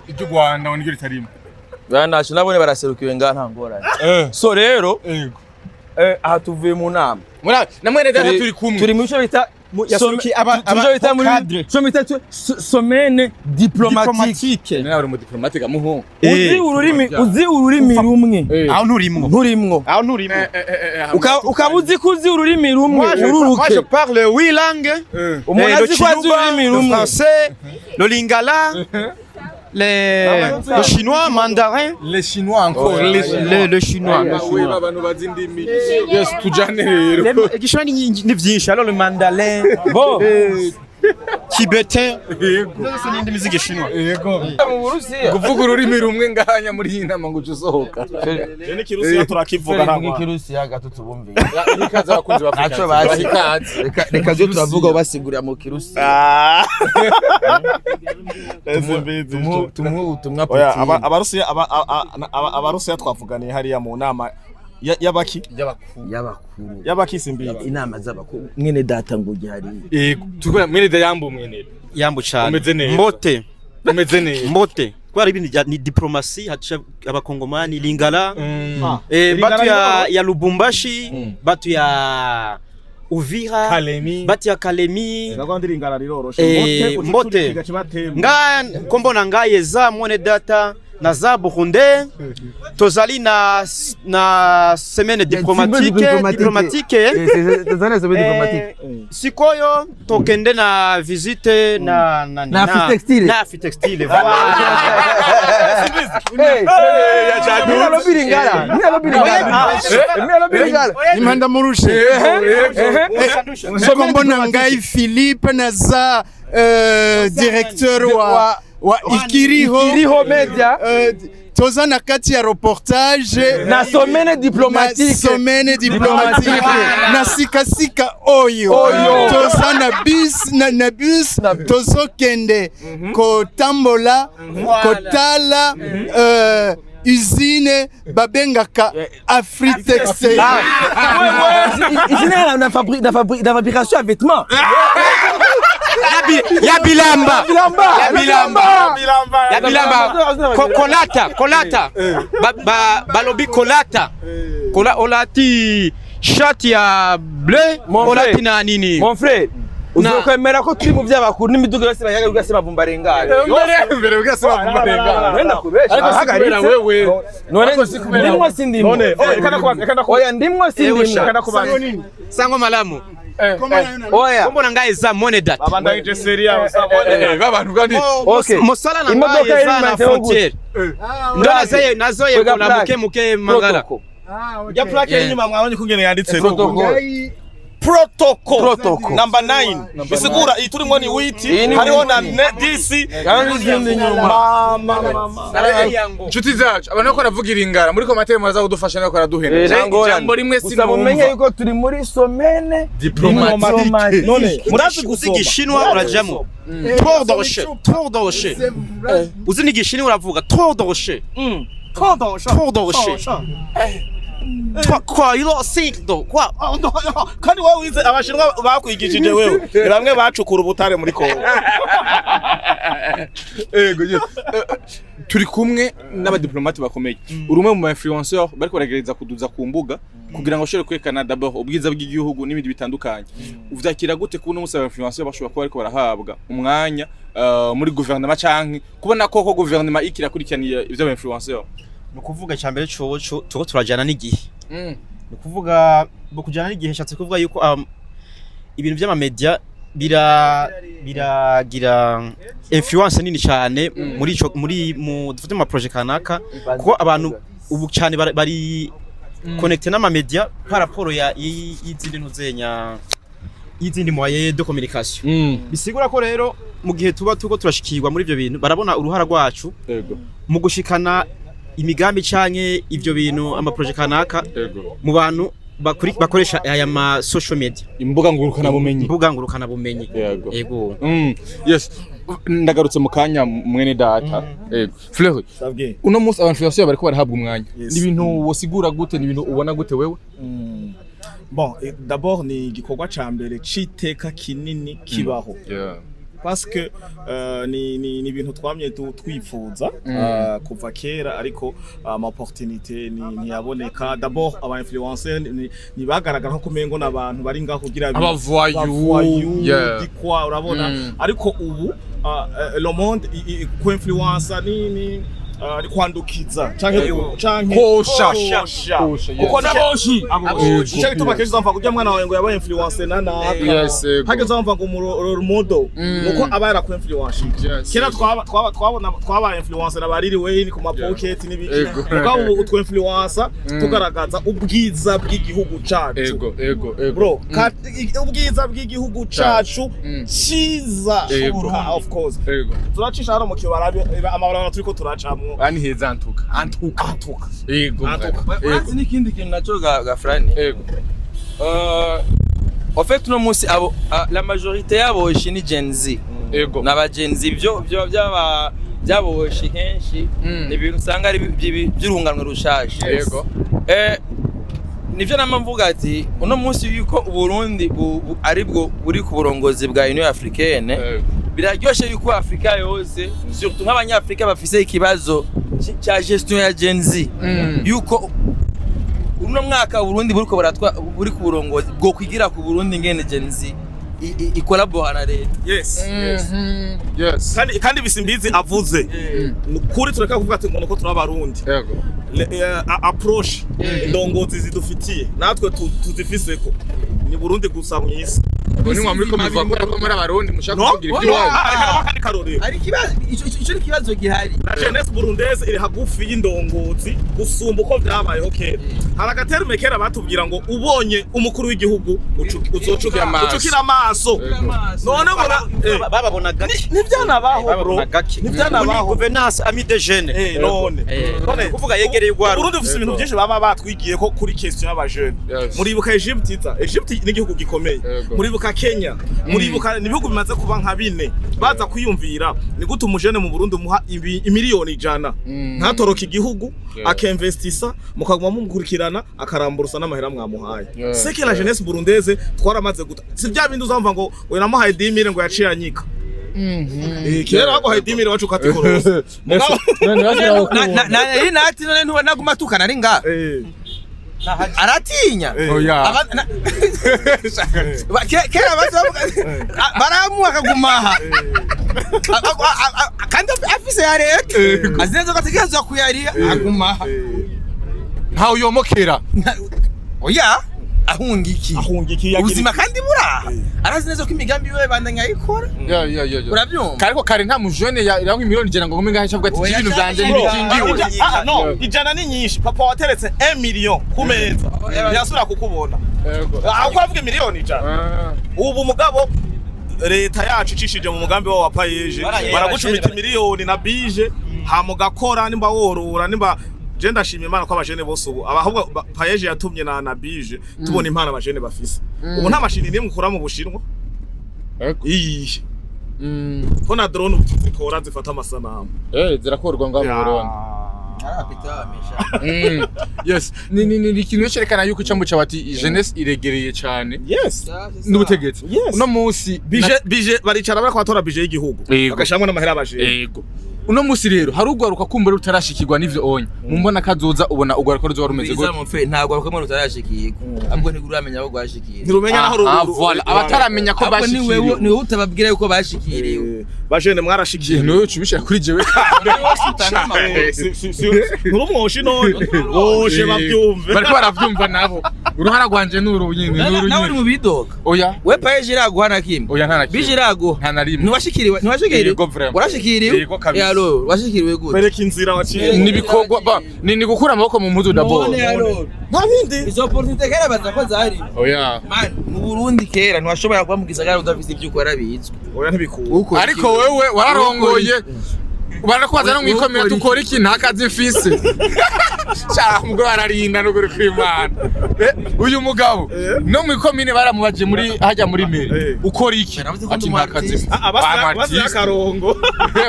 Iryo Rwanda onigiri tarimo. banashe nabone baraserukiwe nga nta ngorane so rero aha tuvuye mu nama Namwe data turi kumwe. turi mu cyo bita somene diplomatique. Nawe mu diplomatique muho. Uzi ururimi rumwe. aho nturimwo ukabuzi kuzi ururimi rumwe ururuke. Moi je parle 8 langues. Umuntu azi ko azi ururimi Le rumwe. français, le lingala, le chinois, mandarin. Les Chinois encore. Le chinois. Oui, abantu bazi indimi. Yes, tujane rero. Igishwa ni vyinshi, alors le mandarin, Bon. tibétain. Zose ni indimi z'igishinwa. Yego. Mu Burusiya. Kuvuga ururimi rumwe ngahanya muri iyi nama ngo usohoka. Je ni kirusiya turakivuga hano. Kirusiya gato tubumve. Ikaze abakunzi ba Naco bazi. Reka zo turavuga basigurira mu Kirusiya. Tumuhe ubutumwa Oya puti. abarusiya twavuganiye hariya mu nama y'abaki y'abaki simbizi Inama z'abakuru mwene data ngo ugihari. Yego. Tukora mwene da yambo mwene. Yambu cyane. Umeze neza. Mbote. Umeze neza. Mbote. Kwa ibintu ni diplomasi hacha abakongomani lingala. Batu ya Lubumbashi, batu ya Uvira, Kalemi. batu ya Kalemi. ndagwandiringana riroroshe Mbote. Nga kombona ngaye za mwene data na za Burundi tozali na semaine diplomatique. Sikoyo tokende na visite na Fitextile. Imanda murushe mbona ngai Philippe na za directeur wa Ikiriho Media toza na kati ya reportage na somene diplomatique na sikasika oyo toza na bus tozokende kotambola kotala usine babengaka Afritex. Usine na fabrication ya vêtements. Ya bilamba. Kolata. Balobi kolata. Olati shati ya bleu, olati na nini? Mon frère, uzokwemera ko turi mu by'abakuru n'imiduga yose bayaga ugase bavumba rengana. Mbere ugase bavumba rengana. Wenda kubesha. Ariko sikubera wewe. Ndimwo sindimwo. Oya ndimwo sindimwo. Sango malamu. Oya. Kombona ngaye za mwene data. abandangije seria usabone Babantu kandi. Okay. Mosala na ngaye za na frontiere. Ndo nazoye kuna muke mangala. ya plaque y'inyuma mwabonye kungene yanditse Protocol number 9 bisigura iturimo ni witi hariho na DC n'izindi nyuma. Nshuti zacu abantu bako navugira ingara muri komateri mwaza kudufasha nako araduhena. Jambo rimwe sinumva. Mumenye yuko turi muri somene diplomatique. none murazi gusoma igishinwa urajamo trop d'rocher uzi ni gishinwa uravuga trop d'rocher Kwa ilo sikdo kwa kandi wowe wize abashinwa bakwigishije wewe bamwe bacukura ubutare muri Kongo. Turi kumwe n'abadiplomate bakomeye. Urumwe mu influenceur bariko baragereza kuduza ku mbuga kugira ngo ashobore kwekana d'abord ubwiza bw'igihugu n'ibindi bitandukanye. Uvyakira gute kuno musaba influenceur bashobora kuba bariko barahabwa umwanya muri gouvernement canke kubona koko gouvernement ikirakurikiraniye ivyo influenceur? Nukuvuga cyambere cyo turajana n'igihe. Nukuvuga kujana n'igihe nshatse kuvuga yuko ibintu by'ama media biragira influence nini cyane muri mu dufite ama project kanaka kuko abantu ubu cyane bari connecté n'ama media par rapport ya y'izindi ntuzenya y'izindi moyens de communication bisigura ko rero mu gihe tuba tuko turashikirwa muri ivyo bintu barabona uruhara rwacu mu gushikana imigambi canke ivyo bintu ama project kanaka mu bantu bakoresha aya ma social media imbuga ngurukana bumenyi yego yes ndagarutse mu kanya mwene data yego Fleur uno munsi abantu bariko barahabwa umwanya ni ibintu wosigura gute ni ibintu ubona gute wewe bon d'abord ni igikorwa ca mbere citeka kinini kibaho parce que ni ibintu twamye twifuza kuva kera ariko ama opportunité ni yaboneka d'abord aba influenceurs ni bagaragara ko mengo nabantu bari ngaho kugira abavoyu dikwa urabona ariko ubu le monde ko influencer ni kwandukiza canke kosha kuko naboshi cyo tuba keje zamva kujya mwana wawe ngo yabaye influencer nana hage zamva ngo mu modo nuko abara ku influencer kera twaba influencer nabariri we ni ku ma pocket n'ibiki ubwo utwo influencer tugaragaza ubwiza bw'igihugu cacu bro ubwiza bw'igihugu cacu ciza of course turacisha hano mu kibarabe amabarabara turiko turacamwe ani heza antuka yego urazi n'ikindi kintu naco ga frani yego en fait no musi abo la majorité yabo ni Gen Z yego n'aba Gen Z byo byaboshi henshi ni ibintu usanga ari by'urunganwe rushashe yego nivyo namvuga ati uno musi yuko Burundi ari bwo buri ku burongozi bwa Union Africaine biraryoshe yuko Afrika yose surtout nk'abanyafrika bafise ikibazo cha gestion ya Gen Z yuko uno mwaka Burundi buriko baratwa buri ku burongozi bwo kwigira ku Burundi ngene Gen Z ikolabora na leta yes kandi bisimbizi avuze kuri tureka kuvuga ati ngo turabarundi yego approach ndongozi zidufitiye natwe tuzifiseko ni Burundi gusa mwisi ni mwamuri ko muvuga ko muri abarundi mushaka kugira ibyo kandi karorero ari kibazo ico kibazo gihari na jeunesse burundaise iri hagufi y'indongozi gusumba uko byabayeho kera haragaterume kera batubwira ngo ubonye umukuru w'igihugu uzocukira amaso none bababona gake nivyanabaho bro nivyanabaho gouvernance ami de jeunes none kuvuga yegereye ugwaro Burundi ufise ibintu byinshi baba batwigiye ko kuri question y'aba jeune muribuka Egypt ni igihugu gikomeye muribuka Kenya muribuka nibihugu bimaze kuba nka bine baza kwiyumvira ni gute umujene mu Burundi muha imiliyoni 100 ntatoroka igihugu akinvestisa mukaguma mumukurikirana akaramburusa n'amahera mwamuhaye c'est que la jeunesse burundaise twaramaze guta si bya bindi uzamva ngo we namuhaye 10 ngo yaciye anyika kera baguhaye 10 wacu katikorosa na nati none ntubona gumatukana ari nga aratinya kera baramu akagumaha kandi afise ya leta azineza gategerezwa kuyariya agumaha ntawe yomokera oya ahungiki ubuzima kandi buraha arazi neza ko imigambi yiwe bandanya ayikora urabyumva kariko kare nta mujone yarango imiliyoni 100 ngo ngume ngahisha bwa ati ibintu byanje n'ibikingiwe no 100 ni nyinshi papa wateretse 1 million kumeza yasura kukubona aho avuga miliyoni 100 ubu mugabo leta yacu icishije mu mugambi wa payeje baragucumita miliyoni na bije hamugakora nimba worora nimba je ndashimye Imana ko abajene bose ubu abahubwo payeje yatumye na bije tubona impana abajene bafise ubu nta mashini nimwe ukora mu Bushinwa ko na drone zikora zifata amasanamu zirakorwa ngaho mu Burundi yes ni ikintu cyerekana yuko icambo cyabati jeunesse iregereye cyane n'ubutegetsi uno munsi bije baricara barakwatora bije y'igihugu bagashamwe n'amahera abaje yego uno munsi rero hari ugwaruka kumbere utarashikirwa n'ivyo onye mumbona kazoza ubona ugwaruka ruzo rumeze gute bizamufе ntago aruka muri utarashikirwa ahubwo niguramenya aho gwashikiriye ntirumenya naho voilà abataramenya ko bashikiriye ni wowe utababwira yuko bashikiriye bajene mwarashikiriye no cubishira kuri jewe nurumwoshi none woshe bavyumve bariko baravyumva nabo uruhara rwanje nuru nyine nawe uri mu bidoka oya we paje iraguha na kimwe oya nta na kimwe bije iraguha nta na rimwe ntiwashikiriwe warashikiriwe yalo washikiriwe gute bereka inzira waciye nibikorwa ni gukura amaboko mu mpuzu dabo nta bindi izo opportunity kera baza zahari oya man mu Burundi kera ntiwashobora kuba mu gisagara udafite ibyo ukora bizwe oya ntibikuru ariko wewe wararongoye barakubaza no mwikomera tukora iki ntakazi mfise cyangwa mugabo ararinda no kuri kwimana uyu mugabo no mwikomine baramubaje muri hajya muri mere ukora iki ati ntakazi basi akarongo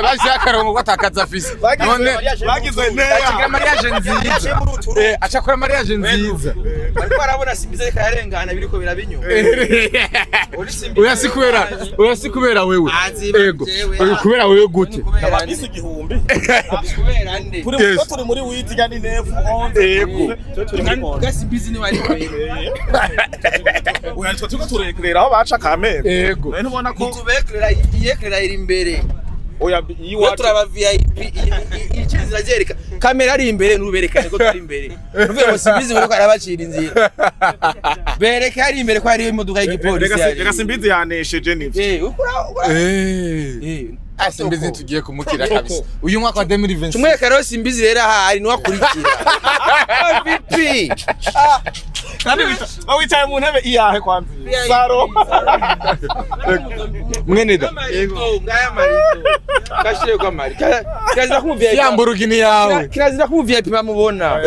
basi akarongo gatakaza afise none bagize neza mariage nziza acakora mariage nziza ariko arabona simbize karengana biriko birabinyuma uyasikubera wewe ego kubera wewe gute abagise igihumbi kubera nde turi muri witi kandi nefu 11 ego gasimbizi ni wari uya tuko turekerera aho baca kamere ego ntubona ko tubekerera yekerera iri imbere oya iwacu turaba VIP ikizira jereka kamera ari imbere nuberekane ko turi imbere nuvuye ngo simbizi ngo arabacira inzira bereka ari imbere ko ari imodoka y'igipolisi reka simbizi yanesheje nivyo Simbizi tugiye kumukira kabisa uyu mwaka wa 2020 tumwe karo simbizi rero hari no akurikira VP kandi wicaye mu ntebe iyahe kwanza saro mweneda ngaya marito kashire kwa mari kirazira ku VIP Lamborghini yawe kirazira ku VIP bamubona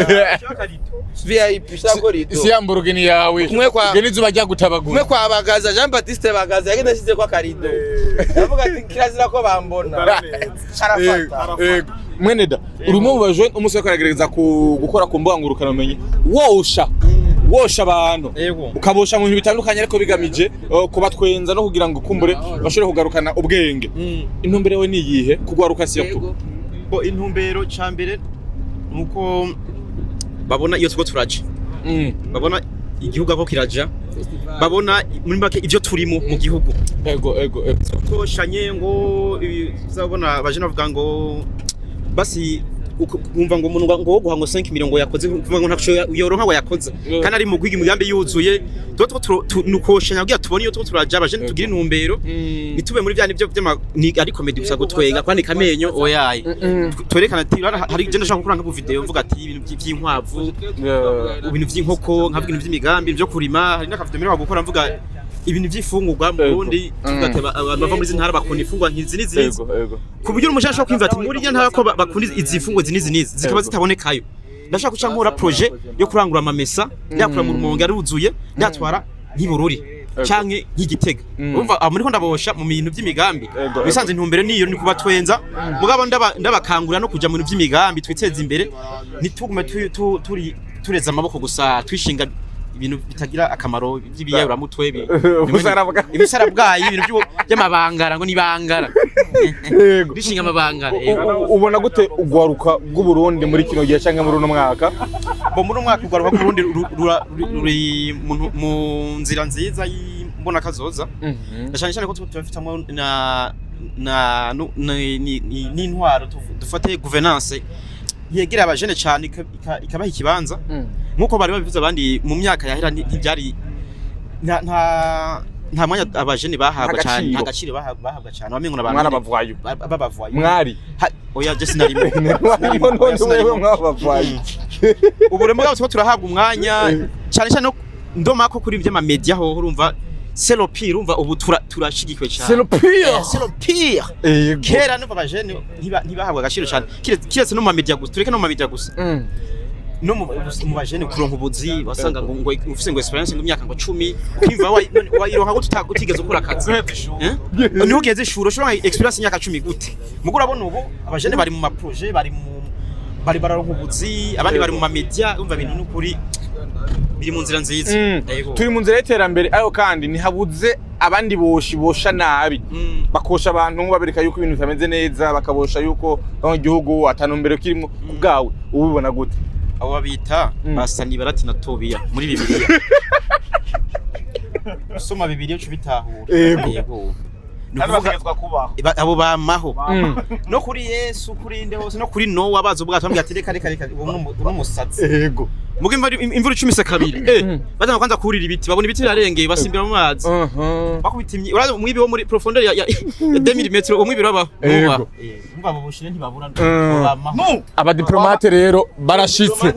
VIP shakorito si Lamborghini yawe genizo bajya gutabagura kumwe kwa bagaza Jean Baptiste bagaza yagenda shize kwa karido ndavuga ati kirazira ko bambona sharafata mweneda urimo ubajwe umusore karagereza gukora ku mbuga ngurukana umenye wosha abantu ukabosha mu bintu bitandukanye ariko bigamije kubatwenza no kugira ngo kumbure bashobore kugarukana ubwenge intumbero we ni yihe kugwaruka siyo bo intumbero cyambere nuko babona iyo tuko turaje babona igihugu ako kiraja babona muri make ivyo turimo mu gihugu ego toshanye ngo bizabona baje navuga ngo basi umva ngo umuntu ngo guhango 5 miliyoni yakoze kuvuga ngo ntaco yoronka wa yakoze kandi ari mu gwigi mugambe yuzuye nukoshanya kugira tubone iyo turaja baje tugira intumbero nitube muri bya nivyo ari comedy gusa gutwenga kwani kamenyo oyaye twerekana ati hari je ndashaka gukora nka video mvuga ati ibintu by'inkwavu ibintu by'inkoko nkavuga ibintu by'imigambi byo kurima hari n'akavideo mero gukora mvuga ibintu by'ifungurwa mu Burundi tugateba abantu bava muri zintara bakunda ifungwa nkizi nizi ku buryo umushasha kwimva ati muri je ntara ko bakunda izifungwa nizi zikaba zitabonekayo ndashaka guca nkora projet yo kurangura amamesa yakura mu rumonge aruzuye ndatwara nk'ibururi canke nk'igitega umva muri ko ndabosha mu bintu by'imigambi bisanze intumbere niyo ni kubatwenza mugabo ndabakangura no kuja mu bintu by'imigambi twiteze imbere nitugume tureza amaboko gusa twishinga ibintu bitagira akamaro by'ibiyayura mutwe ibisarabwayi ibintu by'amabangara ngo nibangara bishinga amabangara ubona gute ugwaruka bw'u Burundi muri kino gihe canke muri uno mwaka bo muri umwaka ugwaruka bw'u Burundi ruri mu nzira nziza y'imbona kazoza ndashaka cyane ko tubafitamo n'intwaro dufate governance yegera abajene cyane ikabaha ikibanza nkuko bari babivuze abandi mu myaka yahera ntibyari nta mwanya abajene bahabwa cyane agaciro bahabwa cyane bamenye ngo mwana bavwayo mwari oya je sinarimo mwabavwayo ubu remo gabo turahabwa umwanya cyane cyane ndoma ko kuri by'ama media ho urumva c'est le pire urumva ubu turashigikiwe cyane c'est le pire kera no abajene ntibahabwa agaciro cyane kiretse no mu media gusa tureke no mu media gusa no mu bajene kuronka ubuzi wasanga ngo ufise ngo experience ngo imyaka ngo 10 kwimva wayironka ngo tutagutigeze ukora akazi niho geze shuro shuro experience imyaka 10 gute mugura abona ubu abajene bari mu ma projet bari bararonka ubuzi abandi bari mu ma media umva ibintu n'ukuri biri mu nzira nziza turi mu nzira y'iterambere ayo kandi ntihabuze abandi bosha nabi bakosha abantu babereka yuko ibintu bitameze neza bakabosha yuko igihugu atanumbere kirimo kubgawe ubibona gute abo babita basani barati na Tobiya muri Bibiliya usoma Bibiliya cyo bitahura yego nuvuga kubaho abo bamaho no kuri Yesu kuri nde hose no kuri Nowa bazo bwato bambya ati reka uwo musatsi yego mugo imvura 12 bazana kwanza kurira ibiti babona ibiti birarengeye basimbira mu mazi bakubitimye uraza umwibi wo muri profondeur ya 2000 metero umwibi rabaho umva abo bushire ntibabura aba diplomate rero barashitse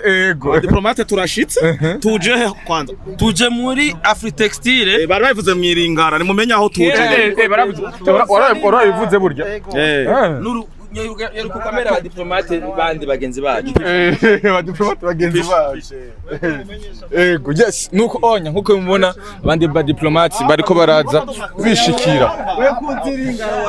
ego diplomate turashitse tuje kwanza tuje muri Afritextile bari bavuze mwiringara ni mumenya aho tuje warabivuze burya nuru yaruko kamera aba diplomate bandi bagenzi bacu aba diplomate bagenzi bacu ego yes nuko onya nkuko mubona abandi ba diplomate bariko baraza bishikira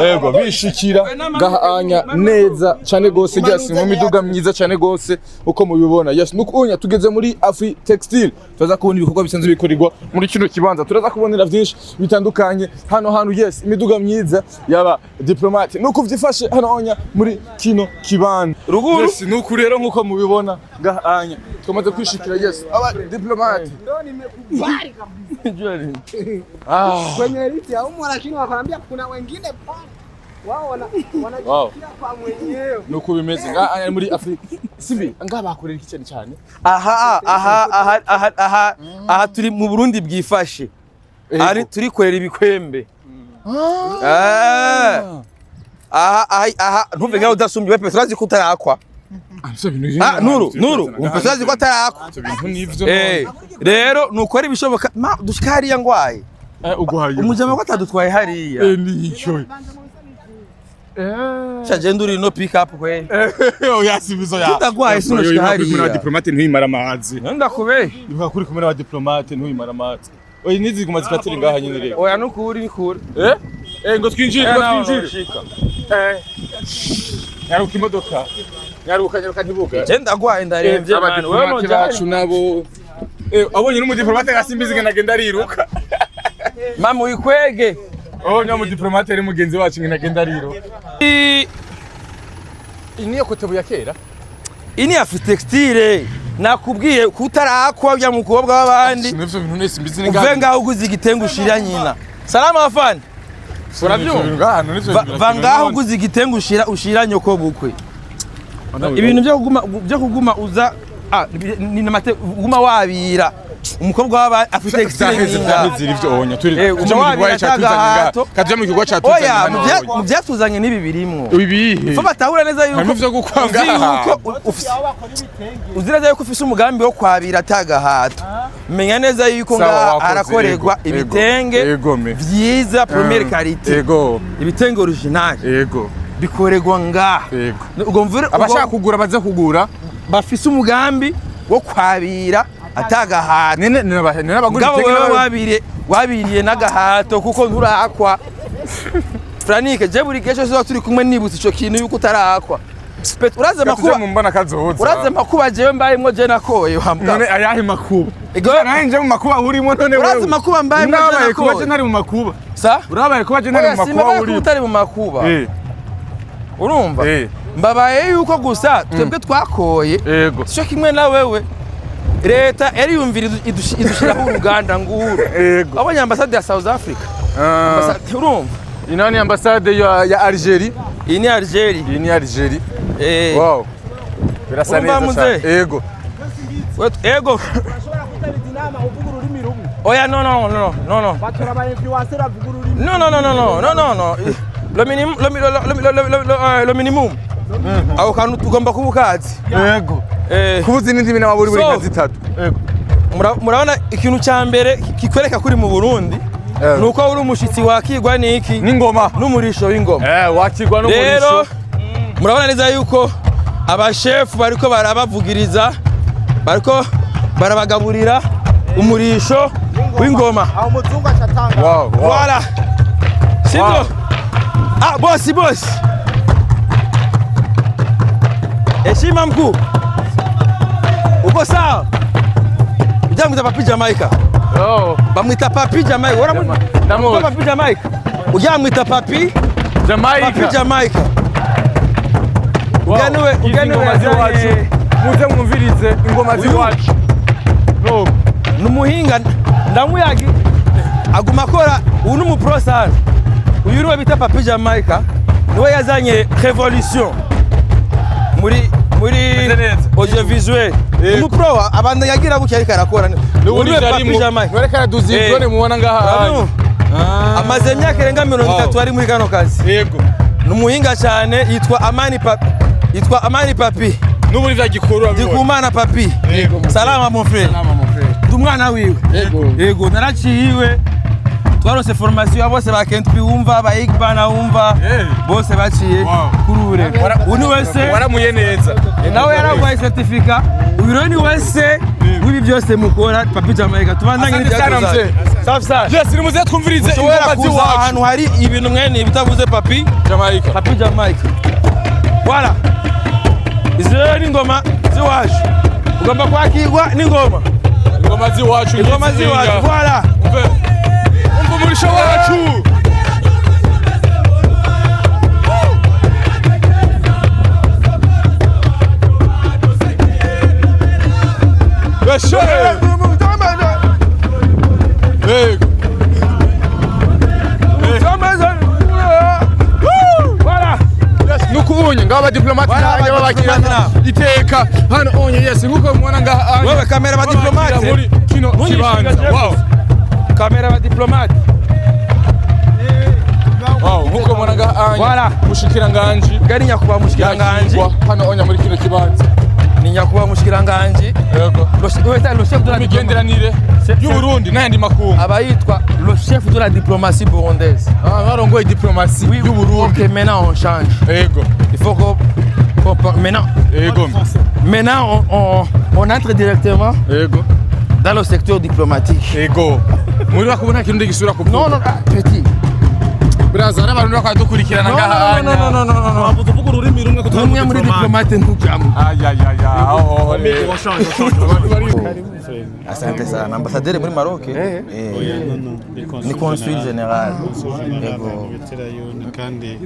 ego bishikira gahanya neza cyane gose yes mu miduga myiza cyane gose uko mubibona yes nuko onya tugeze muri Afritextile tuza kubona ibikorwa bisanzwe bikorirwa muri kino kibanza turaza kubonera byinshi bitandukanye hano yes imiduga myiza yaba diplomate nuko vyifashe hano onya muri kino kibanza ruguru yes nuko rero nkuko mubibona gahanya twamaze kwishikira yes aba diplomate kwenye liti au lakini wakwambia kuna wengine wao wanajifikia kwa mwenyewe nuko bimeze ngahanya muri Afrika sibi ngabakorera iki cyane aha turi mu Burundi bwifashe ari turi korera ibikwembe aha ntuve ngaho udasumbye pe turazi ko utarakwa nuru turazi ko atarakwa rero nukora ibishoboka dushikariya ngwaye umujama ko atadutwaye hariya nicyo Chajenduri no pick up kwe. Oya sibizo ya. Tutagwaye sino shikari. Kumena diplomate ntwimara amazi. Ndakube. Ivuga kuri kumena wa diplomate ntwimara amazi. Oya nizi kuma zikatira ngaha nyine rero. Oya nukuri nikuri. Ngo twinjire. Nyaruka imodoka. Nyaruka ntibuka. Je ndagwaye ndaremvye man. Wewe no jacu nabo. Abonye n'umudiplomate ga Simbizi nagenda ariruka. Mama wikwege. Nyamu diplomate ari mugenzi wacu nagenda ariruka. Iniyo COTEBU ya kera. Ini Afritextile nakubwiye kutarakwa bya mukobwa w'abandi. Sinivyo bintu nese Simbizi ni gaho. Uvenga uguze igitengo ushira nyina. Salama afani. Uravyumva vangaho uguze igitengo ushira nyoko bukwe. Ibintu byo kuguma uza ni namate guma wabira. Umukobwa w'aba Afritextile zirivyo onya turi umwabira cyatuzanye kaje mu kigwa cyatuzanye oya mu byatuzanye nibi birimo ibihe fo batahura neza yuko nivyo gukwanga uziraza yuko ufise umugambi wo kwabira tagahato menya neza yuko nga arakorerwa ibitenge vyiza première qualité ibitenge original bikoregwa nga ubwo mvura abashaka kugura baze kugura bafise umugambi wo kwabira atagahato n'abagura wabiriye n'agahato kuko nturakwa Franike je buri gesho zo turi kumwe nibutse ico kintu yuko utarakwa uraze makuba mumbana kazoza uraze makuba jewe mbayimwo je nakoye wambwa none ayahe makuba nanje mu makuba urimo none wewe uraze makuba mbayimwo je nakoye kuba je ntari mu makuba sa urabaye kuba je ntari mu makuba uri utari mu makuba urumva mbabaye yuko gusa twebwe twakoye cyo kimwe na wewe leta eri yumvira idushiraho uruganda nguru abonye ambassade ya South Africa ambassade urumva inani ambassade ya Algeria ini Algeria wow birasa neza ego oya no batora ba influencer avuga ururimi no le minimum aho kantu tugomba kubukazi yego kubuzi n'indimi n'amaburi buri nka zitatu yego murabona ikintu cya mbere kikwereka kuri mu Burundi nuko uri umushitsi wakigwa niki n'ingoma n'umurisho w'ingoma wakigwa n'umurisho rero murabona neza yuko abashefu bariko barabavugiriza bariko barabagaburira umurisho w'ingoma aho muzungu acatanga voilà sibyo boss heshima mkuu uko sawa ujamwita papi Jamaica bamwita papi Jamaica uramwita papi Jamaica ujamwita papi Jamaica uganiwe wacu muze mwumvirize ingoma ziwacu numuhinga ndamuyagi aguma akora uyu n'umupro sana uyu niwe bita papi Jamaica niwe yazanye revolution muri muri audiovisuel umupro abanda yagira gutya ariko arakora n'ubundi jarimo bareka duzi drone mubona ngaha amaze imyaka irenga 30 ari muri kano kazi yego numuhinga cyane yitwa Amani Papi n'ubundi vyagikuru Ndikumana Papi salama mon frère ndumwana wiwe yego naraciyiwe twarose formation ya bose bakentwi wumva ba Igbana wumva bose baciye kurure uni wese waramuye neza nawe yaragwaye certificate uyu ni wese wibi byose mukora Papi Jamaica tubandanye n'ibyakoze safi safi yes nimuze twumvirize ingoma ziwacu ahantu hari ibintu mwene bitavuze Papi Jamaica voilà izo ni ngoma ziwacu ugomba kwakirwa n'ingoma ziwacu voilà umva umurisho wacu nukuunye ngaba diplomate n'abakirana iteka hano onye yes nkuko mubona ngaha wewe kamera ba diplomate muri kino kibanza wow kamera ba diplomate wow nkuko mubona ngaha voilà mushikiranganje gari nyakuba mushikiranganje hano onye muri kino kibanza ni nyakuba mushikiranganje yego le chef de la migenderanire y'u Burundi n'ayandi makungu abayitwa le chef de la diplomatie burundaise barongoye diplomatie y'u Burundi. OK maintenant on change yego il faut que maintenant yego maintenant on entre directement yego dans le secteur diplomatique yego muri bakubona kintu gisura ku non petit braza n'abantu bakadukurikirana ngaha no tuvuga ururimi rumwe kutumwe muri diplomate ntujamu asante sana ambassadeur muri Maroc ni consul général yego kandi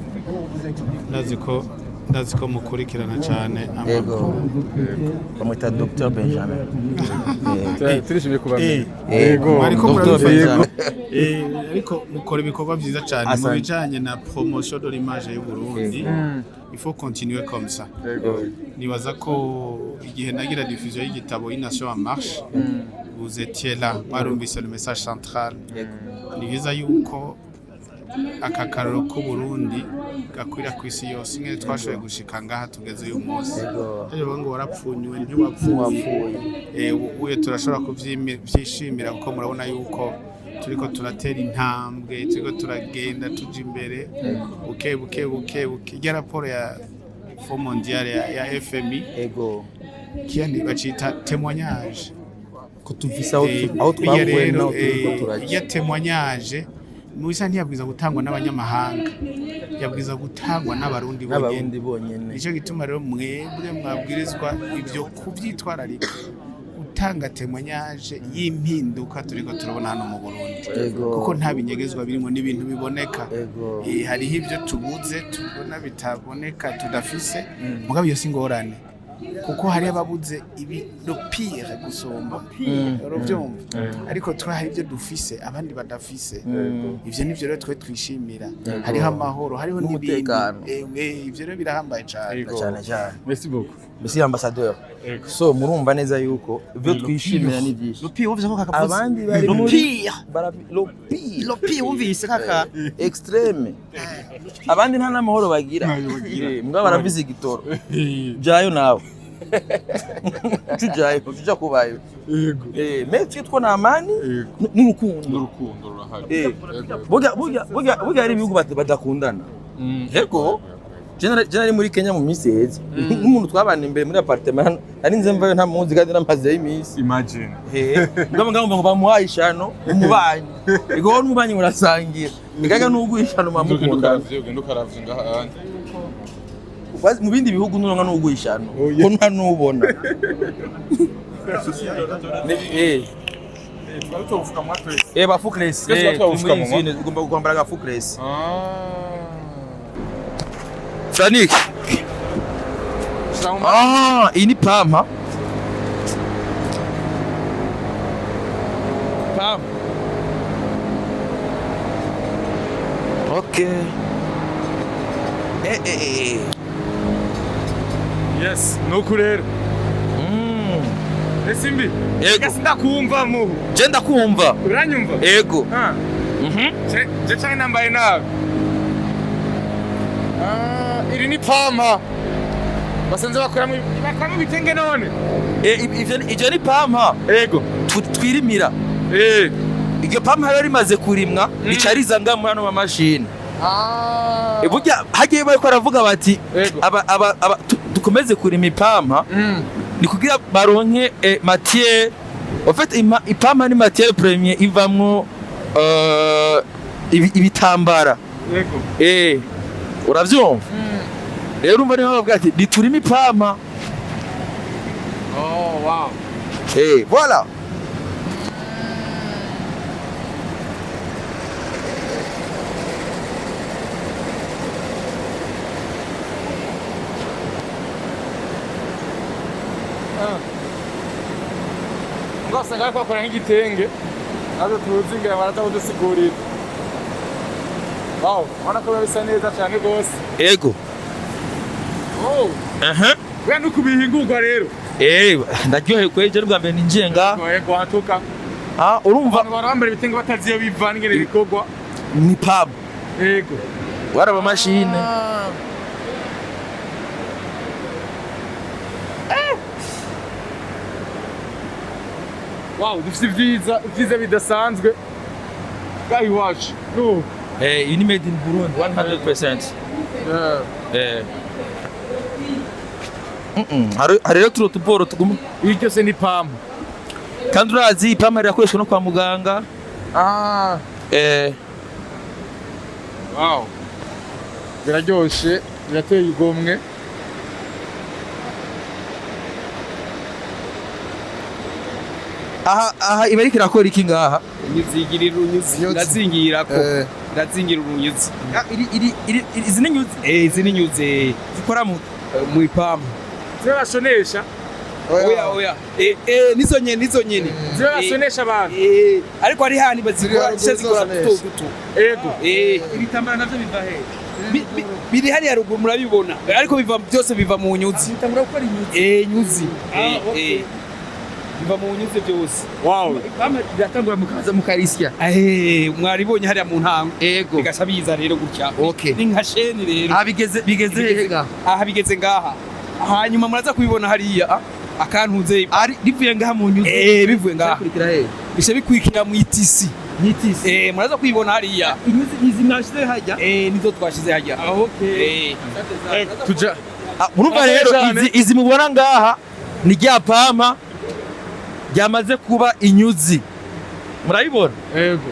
ndazi ko mukurikirana cyane yego bamwita Dr Benjamin turishimye kubamenya yego ariko mukora ibikorwa byiza cyane mu bijanye na promotion de l'image y'u Burundi il faut continuer comme ça nibaza ko igihe nagira diffusion y'igitabo Une Nation en marche vous étiez là barumvise le message central ni biza yuko aka karoro ko Burundi gakwira ku isi yose ngene twashoboye gushika ngaha tugeze uyu munsi rero ngo warapfunywe ntiwapfuye uye turashobora kuvyishimira kuko murabona yuko turiko turatera intambwe turiko turagenda tuja imbere buke ya raporo ya Fonds mondial ya FMI kiyandi bacita témoignage kutuvisa aho twavuye naho turiko turaje ya témoignage Muisa ntiyabwiza gutangwa n'abanyamahanga yabwiza gutangwa n'abarundi bonyene nico gituma rero mwebwe mwabwirizwa ivyo kuvyitwararika utanga témoignage y'impinduka turiko turabona hano mu Burundi kuko nta binyegezwa birimo n'ibintu biboneka hariho ivyo tubuze tubona bitaboneka tudafise mugabo iyo singorane kuko hari ababuze ibi do pire gusomba urovyumva ariko twa hari ibyo dufise abandi badafise ivyo nivyo rero twe twishimira hariho amahoro hariho n'umutekano ivyo rero birahambaye cyane merci beaucoup monsieur ambassadeur so murumva neza yuko ivyo twishimira ni byinshi lo pire uvuze ko kakavuze abandi bari muri lo pire wumvise kaka extreme abandi nta namahoro bagira mbwa baravize igitoro jayo nawe tujaye tuja kubayo mais two na amani n'urukundo rurahari burya ari ibihugu badakundana yego Generally muri Kenya mu minsi heza n'umuntu twabana imbere muri appartement ari nze mvayo nta muzi kandi namaze iminsi imagine ngo bamuhayishano umubanyi ego n'umubanyi murasangira igaga n'ugwishano mamukunda ndukaravye ngaha mu bindi bihugu n'uronka n'ugwishano ko nta nubona bafukless ugomba kwambara agafukless Franik. Iyi ni pampa. Pam. Okay. Yes, nuko rero. Simbi. Yego. Sindakumva mu. Je ndakumva. Uranyumva? Yego. Je cyane nambaye nawe. Iri ni pampa. Basanze bakoramo ibitenge none. Ivyo ni pampa. Yego. Twirimira. Iryo pampa rero rimaze kurimwa ricariza nga muri ano mamashini. Burya hagiye bariko aravuga bati dukomeze kurima ipampa ni kugira baronke matière. En fait ipampa ni matière première ivamwo ibitambara. Yego. Uravyumva? Rero urumva niho bavuga ati niturime ipampa. Oh wow. Voilà. Ngosa ngako akora nk'igitenge. Nazo tuzingira barata kudusigurira. Wow, ona ko bisa neza cyane gose. Yego. Oh. Wewe nukubihingurwa rero. Ndaryohewe kweje rwa mbere ninjiye nga. Yego atuka. Urumva abantu barambara ibitenge bataziye bivana ngene bikogwa. Ni pub. Yego. Waraba machine. Wow, dufite ibyiza bidasanzwe. Gahi wacu. No. Iyi ni made in Burundi 100%. Hari rero turo tuguma. Iyi cyose ni pampa. Kandi urazi ipampa rirakoreshwa no kwa muganga. Wow. Biraryoshe, birateye igomwe. Aha ibariko irakora iki ngaha? Nizigirira unyuzi. Ndazingirako. Ndazingira unyuzi. Izi ni nyuzi. Izi ni nyuzi. Zikora mu ipampa. Zirabashonesha. Oya. Nizo nyene. Zirabashonesha abantu. Ariko ari hani bazikora duto. Yego. Ibitambara navyo biva he? Biri hali ya ruguru murabibona. Ariko byose biva mu nyuzi. Bitambara gukora inyuzi. Nyuzi. Biva mu nyuzi byose. Wow. Ipampa biratangura mukaza mukarisya. Mwaribonye hariya mu ntango. Yego. Bigasha biza rero gutya. Okay. Ni nka sheni rero. Bigeze hehe ngaha? Bigeze ngaha. Hanyuma muraza kubibona hariya akantuze ari bivuye ngaha mu nyuzi. Bivuye ngaha. Bikurikira he? Bisha bikwikira mu itisi. Nitisi. Muraza kubibona hariya. Inyuzi nizimashyize hajya. Nizo twashize hajya. Okay. Tuja. Urumva rero izi mubona ngaha ni rya pampa ryamaze kuba inyuzi. Murabibona? Yego.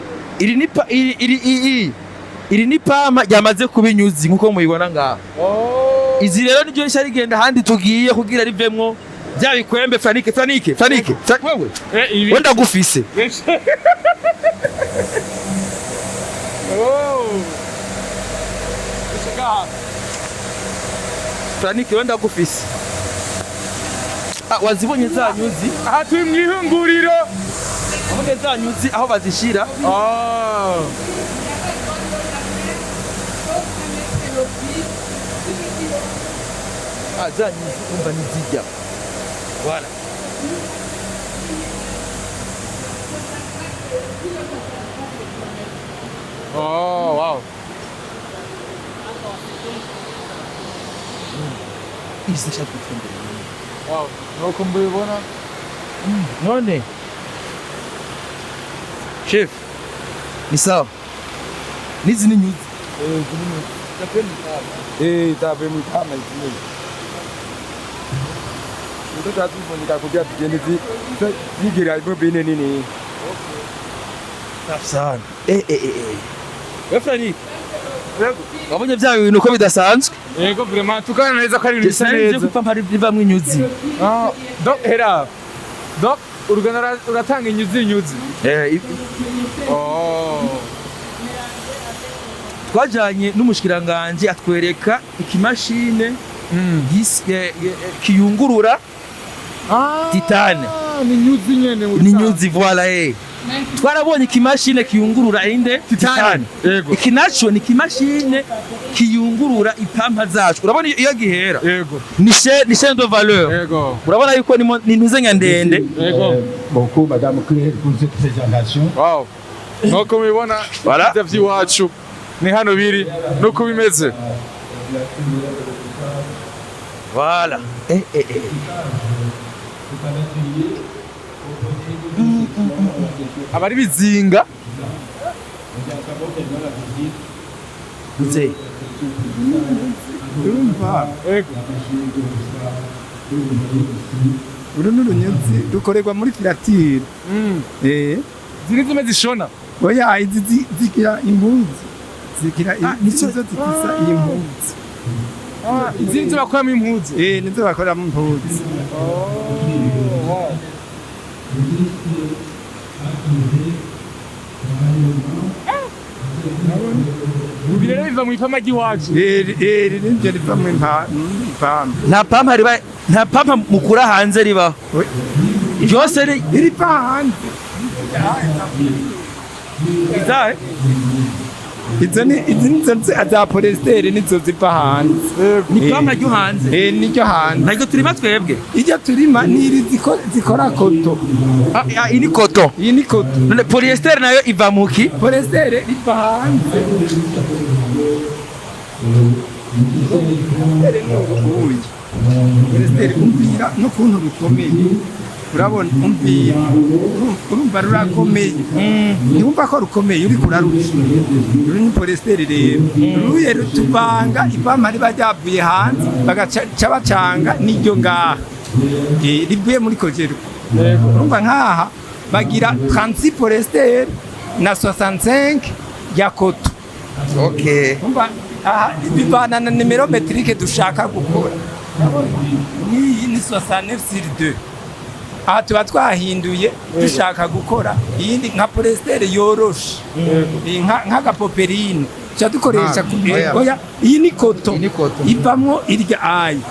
Iri ni pampa ryamaze kuba inyuzi nkuko mubibona ngaha. Izi rero niryo rishya rigenda handi tugiye kugira rivemwo bya bikwembe Franike. Wewe. Wenda gufise. Franike wenda gufise. Wazibonye za nyuzi? Aha turi mu ihunguriro. Abone za nyuzi aho bazishira. Za nyuzi umva nizijya. Voilà. Wow. Izi shaka kufumbira. Wow. Nuko mbibona. None. Chef. Ni sawa. Nizi ni nyuzi. Tape mutama izini. Mtoto atufundika kujia tugende zigira ibo bine nini. Safi sana. Franike. Wabonye bya bintu uko bidasanzwe? Yego vraiment tukana neza ko ari ibintu bisa neza. neza. Gupampa rivamwe inyuzi. Donc hera. Donc urugana uratanga inyuzi. Twajanye n'umushikiranganje atwereka ikimashine kiyungurura titane. Ni nyuzi nyene. Ni nyuzi voilà twarabonye ikimashine kiyungurura inde titani. Yego. Iki naco ni ikimashine kiyungurura ipampa zacu. Urabona iyo gihera. Yego. Ni chaîne de valeur. Yego. Urabona yuko ni ntuzenya ndende. Yego. Beaucoup madame Claire pour cette présentation. Wow. Nuko mubibona ibyiza by'iwacu ni hano biri nuko bimeze. Voilà. Abari bizinga. Mzee. urumva uru n'urunyuzi rukorerwa muri filatire Ziri zime zishona. oya izi zigira impuzu zigira nizo zikisa iyi mpuzu Izi nizo bakoramo impuzu. nizo bakoramo impuzu Ibi rero biva mu ipama ry'iwacu. nibyo riva mu ipampa Nta pampa mukura hanze ribaho. Byose riva hanze izahe. izi nizo za polesiteri nizo ziva hanze Ni pampa ryo hanze. niryo hanze Ntabwo turima twebwe. iryo turima niri zikora koto Iyi ni koto. iyi ni koto None polyester nayo iva muki? polesiteri riva hanze polesiteri umvira n'ukuntu rukomeye urabona umvira urumva rurakomeye ntiwumva ko rukomeye uri kurarusha ruri ni polesiteri rero ruye rutuvanga ipampa riba ryavuye hanze bagaca bacanga n'iryo ngaha rivuye muri kogero urumva nk'aha bagira 36 polesiteri na 65 ya koto. Okay. Aha bivana na nimero metrike dushaka gukora. Iyi ni 69/2. Aha tuba twahinduye dushaka gukora iyindi nka polesiteri yoroshe nk'agapoperine cya dukoresha oya iyi ni koto ivamwo irya ayi.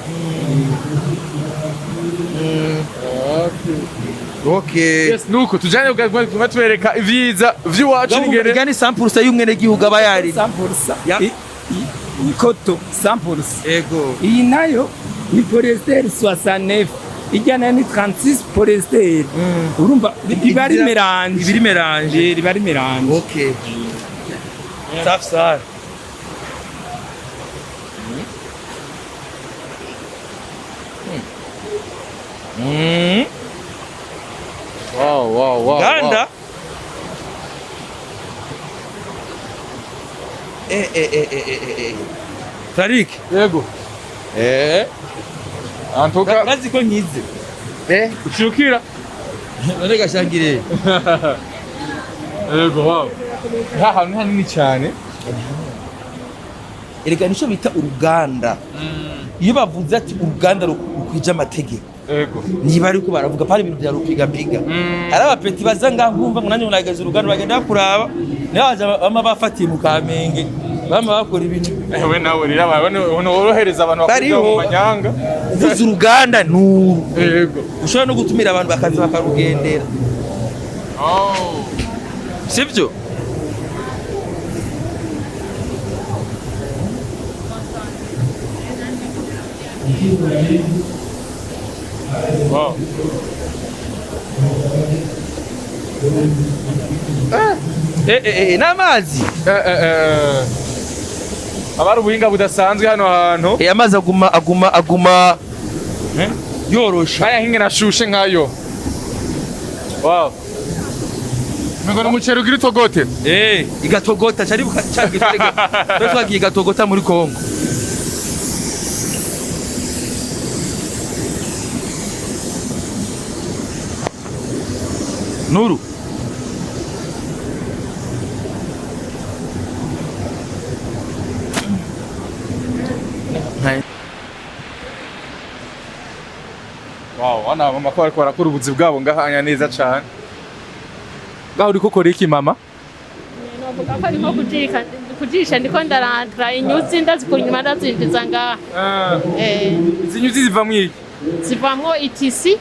Okay. Yes, nuko tujanye kubatwereka ivyiza vy'iwacu ngene. Gani 100% y'umwene gihugu aba yari. 100%. Ni koto 100%. Ego. Iyi nayo ni polesiteri 69. Ijya nayo ni 36 polesiteri. Urumva riba ari melange. Ibiri melange. Riba ari melange. Okay. Safi. Wow. Ganda. Tarik. Yego. Antoka. Kazi ko nkize. Ushukira. None gashangire. Yego wow. Haha ni hanini cyane. Erega nico bita uruganda. Iyo bavuze ati uruganda rukwije amategeko. Yego. Niba ariko baravuga pari ibintu bya rupiga. Ari abapeti bazanga nkumva ngo nanjye unagaza uruganda bagenda kuraba. Nabaza bama bafatiye mu Kamenge. Bama bakora ibintu. We nawe rira bano worohereza abantu bakujya mu manyanga. Uvuze uruganda nuru. Yego. Ushobora no gutumira abantu bakaza bakarugendera. Sibyo? Wow. N'amazi. Abari ubuhinga budasanzwe hano hantu. Amazi aguma yoroshe. Aya hinge nashushe nkayo. Wow. Ngo n'umuceri ugira itogote. Igatogota cyari bukacagitega. Twagiye igatogota muri Kongo. Nuru. Wow, ana mama ko ariko barakora ubuzi bwabo ngahanya neza cyane. Gaho uriko ukora iki mama? Novuga ko ariko kujisha ndiko ndarandra inyuzi ndazikunyuma ndazindiza ngaha. Izi nyuzi ziva mwiki? Zivamwo itisi.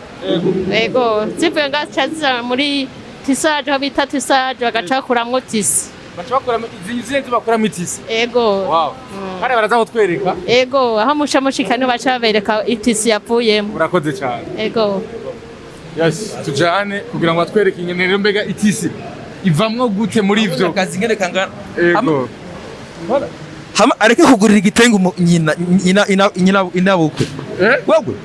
Ego, zivuye ngaha ziza muri tisaje aho bita tisaje bagaca bakuramwo tisi. Bacakuramo izi bakuramo itisi. Ego. Wow. Kare baraza kutwereka. Ego aho mushika no baca babereka itisi yapuyemo. Urakoze cyane. Ego. Yes, tujane kugira ngo atwereke ingene rero mbega itisi ivamwo gute muri ivyo. Akazi ngene kangana. Ego. Hama areke kugurira igitengo nyina inabukwe. Wewe.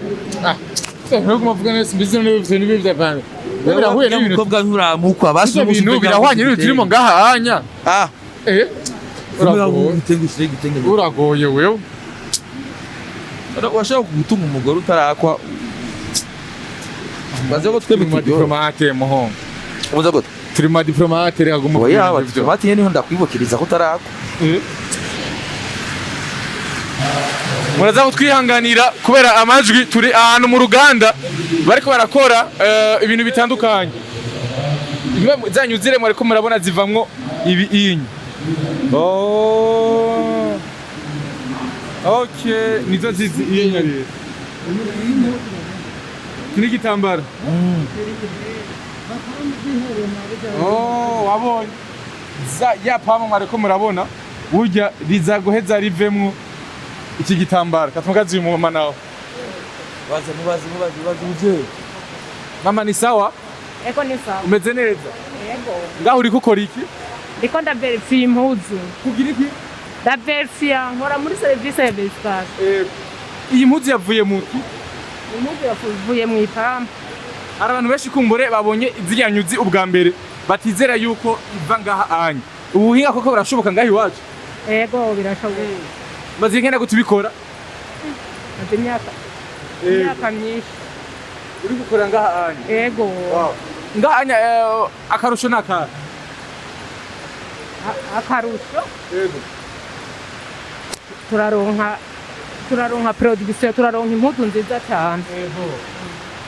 Nkuko muvuga nese mbizi n'ibintu by'abana. Birahuye n'ibintu umukobwa nturamukwa basumuze ibintu birahwanye n'ibintu turimo ngaha anya. Uragoye wewe. Washaka gutunga umugore utarakwa. Baze ko twebwe diplomate muhongo. Ubuze gute? Turi ma diplomate rero agomba kuvuga ivyo. Bati niho ndakwibukiriza ko utarakwa. Muraza kutwihanganira kubera amajwi turi ahantu mu ruganda bariko barakora ibintu bitandukanye. Imwe zanyuzire mwariko murabona zivamwo ibi inyi. Okay, nizo zizi inyi rero. Ni gitambara. Wabonye. Ya pama mwariko murabona burya riza guheza rivemwo iki gitambara katumugazi mu mama nawe. Mubazi uje. Mama ni sawa? Eko ni sawa. Umeze neza? Yego. Ngaho uri gukora iki? Ndiko ndaverifia impuzu. Kugira iki? Ndaverifia nkora muri service ya verification. Iyi mpuzu yavuye mu ki? Impuzu yavuye mu ipampa. Hari abantu benshi kumbure babonye ziriya nyuzi ubwa mbere batizera yuko iva ngaha anya. Ubuhinga koko burashoboka ngaho iwacu? Yego birashoboka. Maze ngenda gutubikora? Maze imyaka myinshi. Uri gukora ngaha anya? Yego. Wow. Ngaha anya akarusho naka? Akarusho? Yego. Turaronka production, turaronka impuzu nziza cyane. Yego.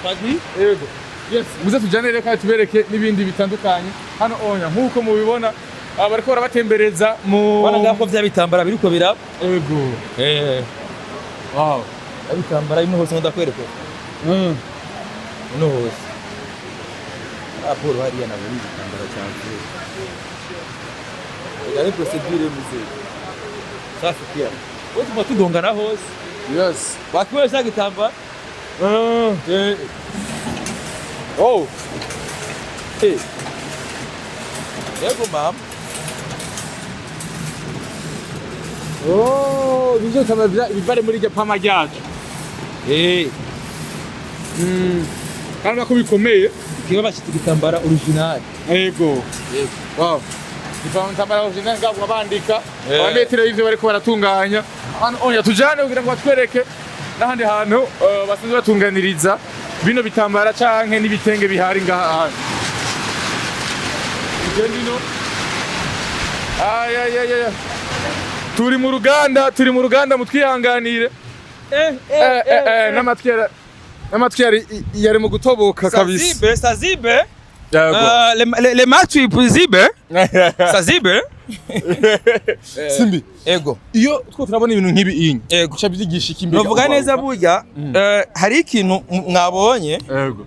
Padi? Yego. Yes, muze tujane reka tubereke nibindi bitandukanye. Hano onya nkuko mubibona bariko barabatembereza mu bana ngako vya bitambara biriko biraba. Yego. Wow. Bitambara imwe hose ndakwereka. No hose. Aporo hariya na buri bitambara cyane. Yari procedure muzee. Safi pia. Wote batudongana hose. Yes. Bakiwe sha gitambara. Oh. Yego mam. Bizo kama bivare muri pama ryacu. Kandi bako bikomeye. Kiba bashita gitambara original. Yego. Wow. Gitambara original ngabwa bandika. Abametero y'ivyo bariko baratunganya. Hano onya tujane kugira ngo batwereke n'ahandi hantu basanzwe batunganiriza bino bitambara canke n'ibitenge bihari ngaha hantu. Igendino. Turi mu ruganda mutwihanganire. N'amatwi yari mu gutoboka kabisa. Sazibe. Les matchs zibe. Sazibe. Simbi. Ego. Iyo two turabona ibintu nk'ibi inyi. Guca byigisha ikimbega. Novuga neza burya hari ikintu mwabonye. Ego.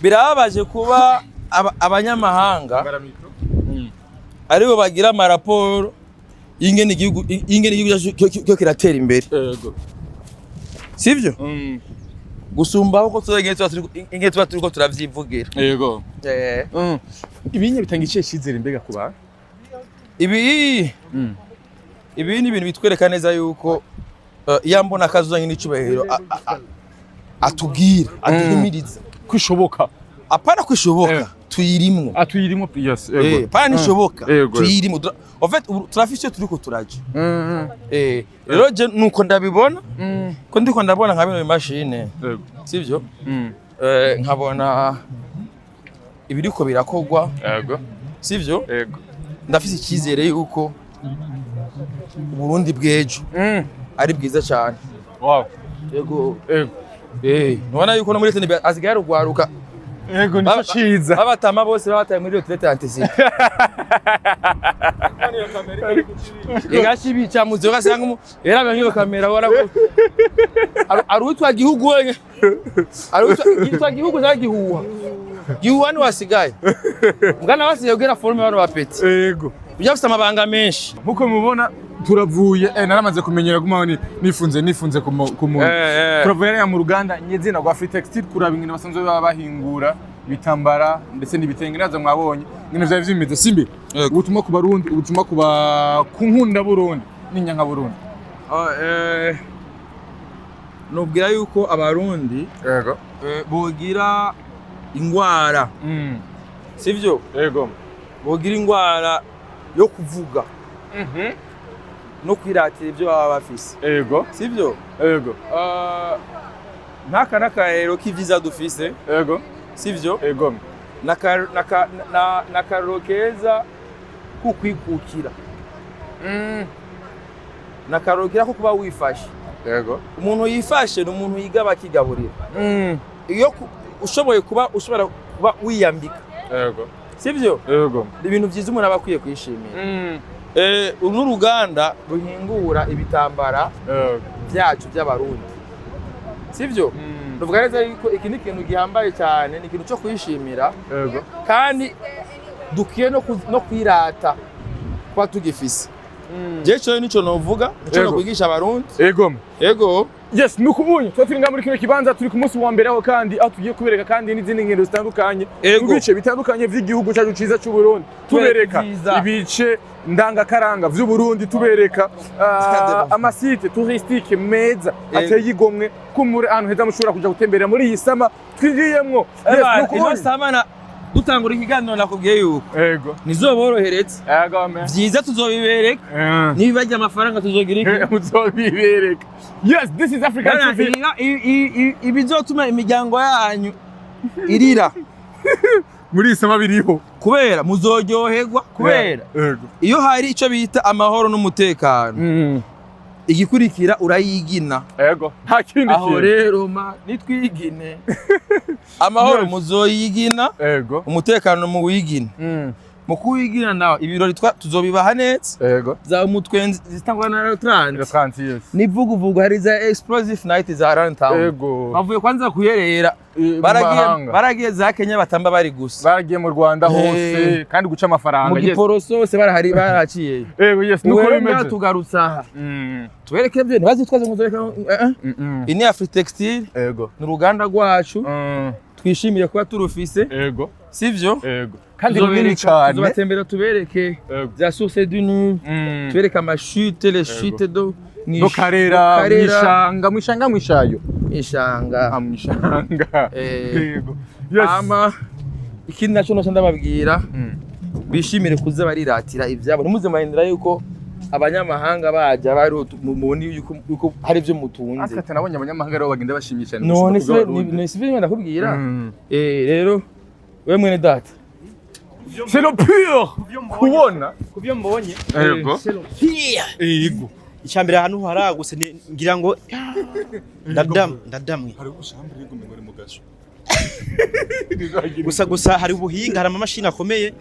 Birababaje kuba abanyamahanga aribo bagira amaraporo ingene igihugu cyo kiratera imbere. Ego. Sivyo? Gusumbaho ko ingene tuba turiko turavyivugira. Yego. Ibinye bitanga ikihe cyizere mbega ku bantu? Ibi ni ibintu bitwereka neza yuko yambona akazuzanye n'icubahiro atubwira aduhimiriza kwishoboka. Apana kwishoboka tuyirimwo. Tuyirimwo yes. Yego. Pana nishoboka tuyirimwo. En fait turafishe turiko turaje. Rero je nuko ndabibona ko ndiko ndabona nka bino machine. Yego. Sivyo? Nkabona ibiriko birakogwa. Yego. Sivyo? Yego. Ndafise icyizere yuko Burundi bwejo ari bwiza cyane. Wow. Yego. Nubona yuko no muri tene asigaye rugwaruka. Yego nico ciza. Abatama bose babataye muri retraite anticipe. Igashi bica muzo gasanga era ngiyo kamera wara arutwa gihugu wenye. Arutwa gihugu zagihuwa. Yuwani wasigaye. Mugana wasigaye ugera forume bano bapeti. Yego. Bijya bafite amabanga menshi. Nkuko mubona turavuye naramaze kumenyera guma nifunze ku muntu. Turavuye ya mu ruganda nyezina rwa Free Textile kuraba ingene basanzwe baba bahingura bitambara ndetse n'ibitenge nazo mwabonye ngene vya vyimeze simbi. Ubutumwa ku Barundi, ubutumwa ku nkunda Burundi n'inyanka Burundi. Nubwira yuko abarundi yego bogira ingwara sivyo yego bogira ingwara yo kuvuga no kwiratira ibyo baba bafise yego sivyo yego ntaka n'akarero k'ivyiza dufise yego sivyo yego n'akarero keza kukwikukira n'akarero keza ko kuba wifashe yego umuntu yifashe ni umuntu yiga bakigaburira iyo ushobora kuba wiyambika yego sivyo yego ibintu byiza umuntu aba akwiye kwishimira n'uruganda ruhingura ibitambara byacu by'abarundi sivyo nuvuga neza yuko iki ni ikintu gihambaye cyane ni ikintu cyo kwishimira yego kandi dukiye no kwirata kwa tugifise jecho nico novuga nico no kwigisha abarundi yego yes nukumunye twatinga muri kino kibanza turi ku munsi wa mbere aho kandi aho tugiye kubereka kandi n'izindi ngendo zitandukanye ibice bitandukanye vy'igihugu cyacu ciza cy'u Burundi tubereka ibice ndangakaranga vy'u Burundi tubereka amasite touristique meza ateye igomwe kumure ahantu heza mushobora kuja gutembera muri iyi sama twigiyemwo yes nukumunye dutangura ikiganiro nakubwiye yuko yego nizoboroheretse yego me vyiza tuzobibereka nibajya amafaranga tuzogira iki muzobibereka yes this is African TV ibizotuma imiryango yanyu irira muri isama biriho kubera muzoryoherwa kubera iyo hari ico bita amahoro n'umutekano igikurikira urayigina yego nta kindi aho rero nitwigine amahoro muzoyigina yego umutekano mu wigina mu kuwigina nawe ibirori tuzobibaha neza yego za umutwenzi zitangwa na Trans yes nivuguvugu hari za explosive night za Runtown yego bavuye kwanza kuyerera baragiye za Kenya batamba bari gusa baragiye mu Rwanda hose kandi guca amafaranga mu giporoso hose barahari baraciye yego yes nuko bimeze tugarutsa aha tubereke byo ntibazitwaze muzoreka ini Free Textile yego n'uruganda rwacu twishimiye kuba turufise yego sivyo yego kandi runini cyane tubatembera tubereke za source du Nil tubereke amashute les chutes do no karera mwishanga mwishayo ishanga yego ama ikindi naco no ndababwira bishimire kuza bariratira ivyabo ntimuze mahindira yuko abanyamahanga baje bari muboni yuko hari byo mutunze akata nabonye abanyamahanga rero bagenda bashimisha none se bimwe ndakubwira rero we mwene data c'est le pur kubona kubyo mbonye yego yego icyambere hano haraguse ngira ngo ndadamwe hari ubushambure yego ngore mu gasho gusa hari ubuhinga hari amamashini akomeye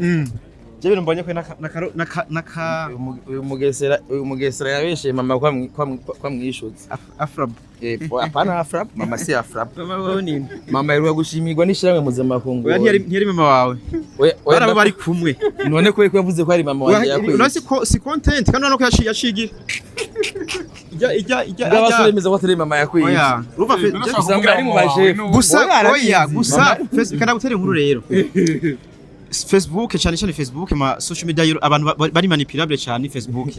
je bintu mbonye ko naka uyu mugesera yabeshe mama kwa mwishuza afrab apana afrab mama si afrab mama yari gushimirwa n'ishiramwe mpuzamakungu ntiyari mama wawe baraba bari kumwe none ko yavuze ko ari mama wanjye yakwiye urasi ko si content kandi nako yashigiye ijya abasore ko atari mama yakwiye oya ruva ari mu baje gusa Facebook kana gutera inkuru rero Facebook cyane Facebook ma social media abantu bari manipulable cyane Facebook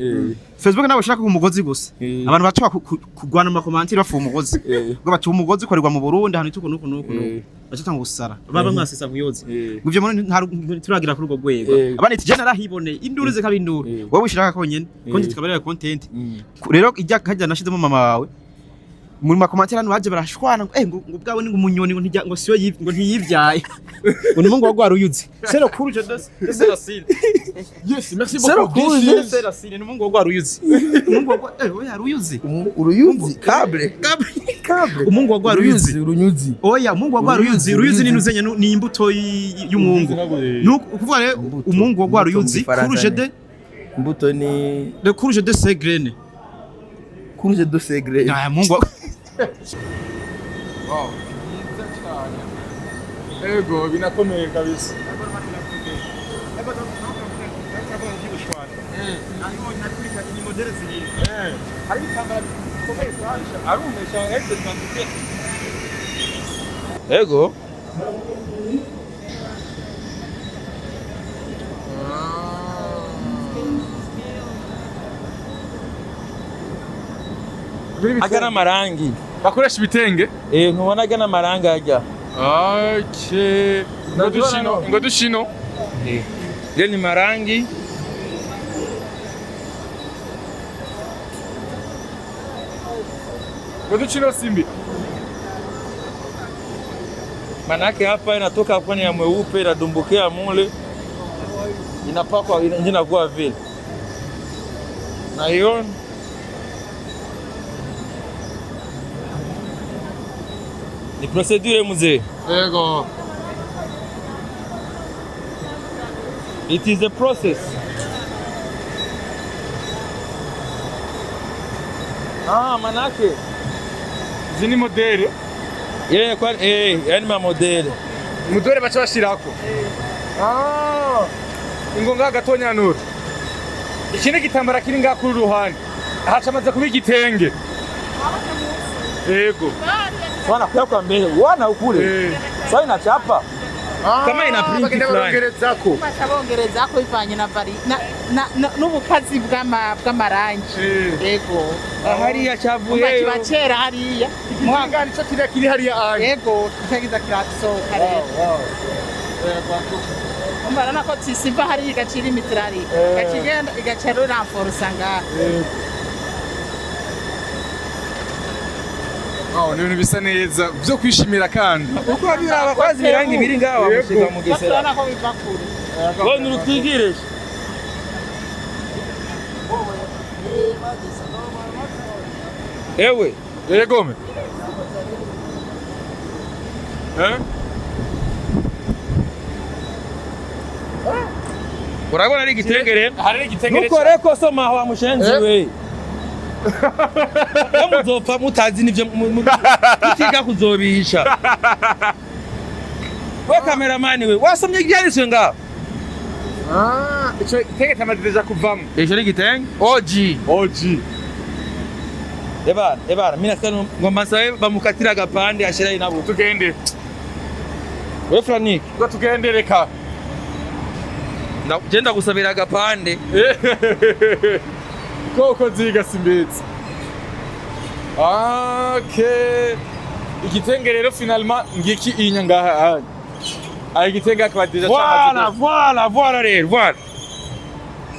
nabo bashaka umugozi gusa abantu batwa kugwana mu commentaire bafu umugozi ngo bati umugozi korerwa mu Burundi hano ituko nuko bacita ngusara baba mwasesa nkuyoze nguvye muri turagira kuri urwo rwego abandi ati jana rahibone induru ze kabinduru wowe ushiraka konyene konti tukabarira content rero ijya kajya nashizemo mama wawe muri makomantere hano baje barashwana ngo bwawe ni umunyoni ngo siyo ngo ntiyivyaye ngo nimungu wagwaruyuze sero kuruje de la sile yes merci beaucoup de la sile nimungu wagwaruyuze nimungu oya ruyuze uruyuzi kable umungu wagwaruyuze urunyuzi oya umungu wagwaruyuze ni nuzenye ni imbuto y'umungu nukuvuga rero umungu wagwaruyuze kuruje de imbuto ni de kuruje de segrene kuruje de segrene mungu wow Ego binakomeye kabisa. Ego. Agana marangi. Bakoresha ibitenge? Ntubona agana marangi ajya. Okay. Ngo dushino. Ni marangi. Ngo dushino Simbi. Manake hapa inatoka kwenye ya mweupe inadumbukia mule. Inapakwa inakuwa vile. Na hiyo ni procedure mzee. Ego. It is a process. Manake Zini modeli. Yani ma modeli. Mudore bacha bashirako. Ingonga gatonya nuru. Ikindi gitambara kiri nga kuri ruhande. Hacamaze kuba igitenge. Ego. Wana kwa mbele, wana ukule. Sasa inachapa. Kama ina print fulani. Bongerezako ivanye na n'ubukazi bw'amarangi. Yego. Hariya cyavuye. Kiba kera hariya. Mwanga nico kiri hariya anye. Yego, kitagiza kirasohoka rero. Umbarana ko tisiva hariya igacira imitrari. Gakigenda igacero renforce ngaha. Ni ibintu bisa neza byo kwishimira kandi. Uko abira bazi birangi biri ngaho bamushiga mu gesera. Batana ko biva kure. Ngo nurutigireje. Ewe, Gome. urabona ari igitengere? Hari igitengere. Nuko reko soma aho amushenzi we. Muzopfa mutazi nivyo mutiga kuzobisha. We cameraman we wasomye ibyanditswe ngaho. Ico itenge tamadeja kuvamo. Ejo ni gitenge? OG. Ebara mina sano ngomba sawe bamukatira agapande ashira inabo. Tugende. We Frank, ngo tugende reka. Genda gusabira agapande. Koko ziga Simbizi. Okay. Igitenge rero finalement ngiki inyangaha. Igitenge akaba deja cyamaze. Voilà rero, voilà.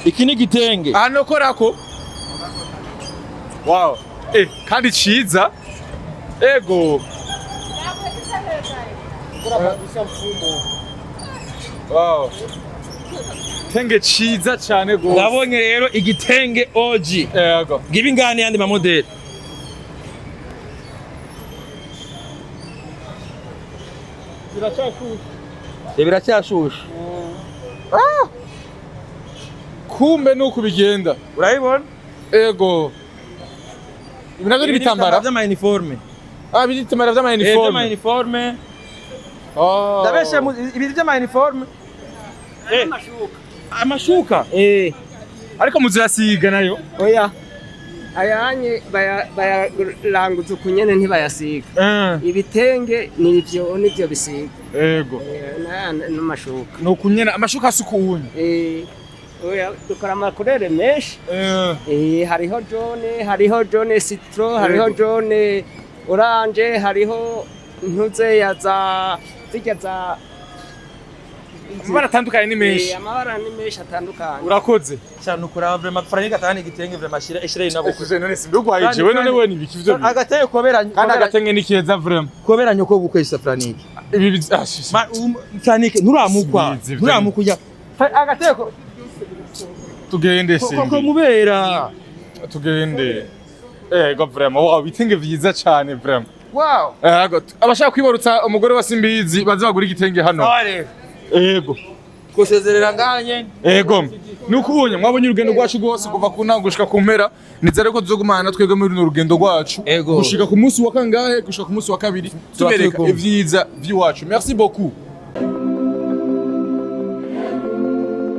Iki ni igitenge. Anokorako. Wow. Kandi ciza. Ego. Wow. Tenge ciza cyane go. Ndabonye rero igitenge OG. Yego. Gibi ngani yandi ma model. Biracyashusha. Kumbe nuko bigenda. Urayibona? Ego. Ibinago ni bitambara by'ama uniforme. Bitambara by'ama uniforme. By'ama uniforme. Ndabeshe ibiri by'ama uniforme. Amashuka. Ariko muzasiga nayo. Oya. Ayanye bayaranguza kunyene ntibayasiga. Ibitenge nivyo bisiga. Ego. N'amashuka. No kunyena amashuka asukuunye. Oya dukora amakurere menshi. Hariho jaune citron, hariho jaune orange, hariho ntuze ya zirya za amabara atandukanye ni menshi. Amabara ni menshi atandukanye. Urakoze. Cyane ukura vraiment Frank atani igitenge vraiment ashira inabo. None simbi ugwahije we none we nibiki vyo. Agateye koberanye. Kandi agatenge nikeza vraiment. Koberanye ko gukwesa Frank. Ibi Frank nturamukwa. Nturamukujya. Agateye ko tugende simbi. Koko mubera. Tugende. Ego vraiment. Wow, bitenge vyiza cyane vraiment. Wow. Abashaka kwibarutsa umugore wa Simbizi baze bagura igitenge hano. Ego. Kusezerera nganye. Ego. Nukubonye mwabonye urugendo rwacu rwose kuva ku ntango gushika ku mpera. Nizere ko tuzogumana twebwe muri runo rugendo rwacu. Gushika ku munsi wa kangahe gushika ku munsi wa kabiri tubereka ivyiza vy'iwacu. Merci beaucoup.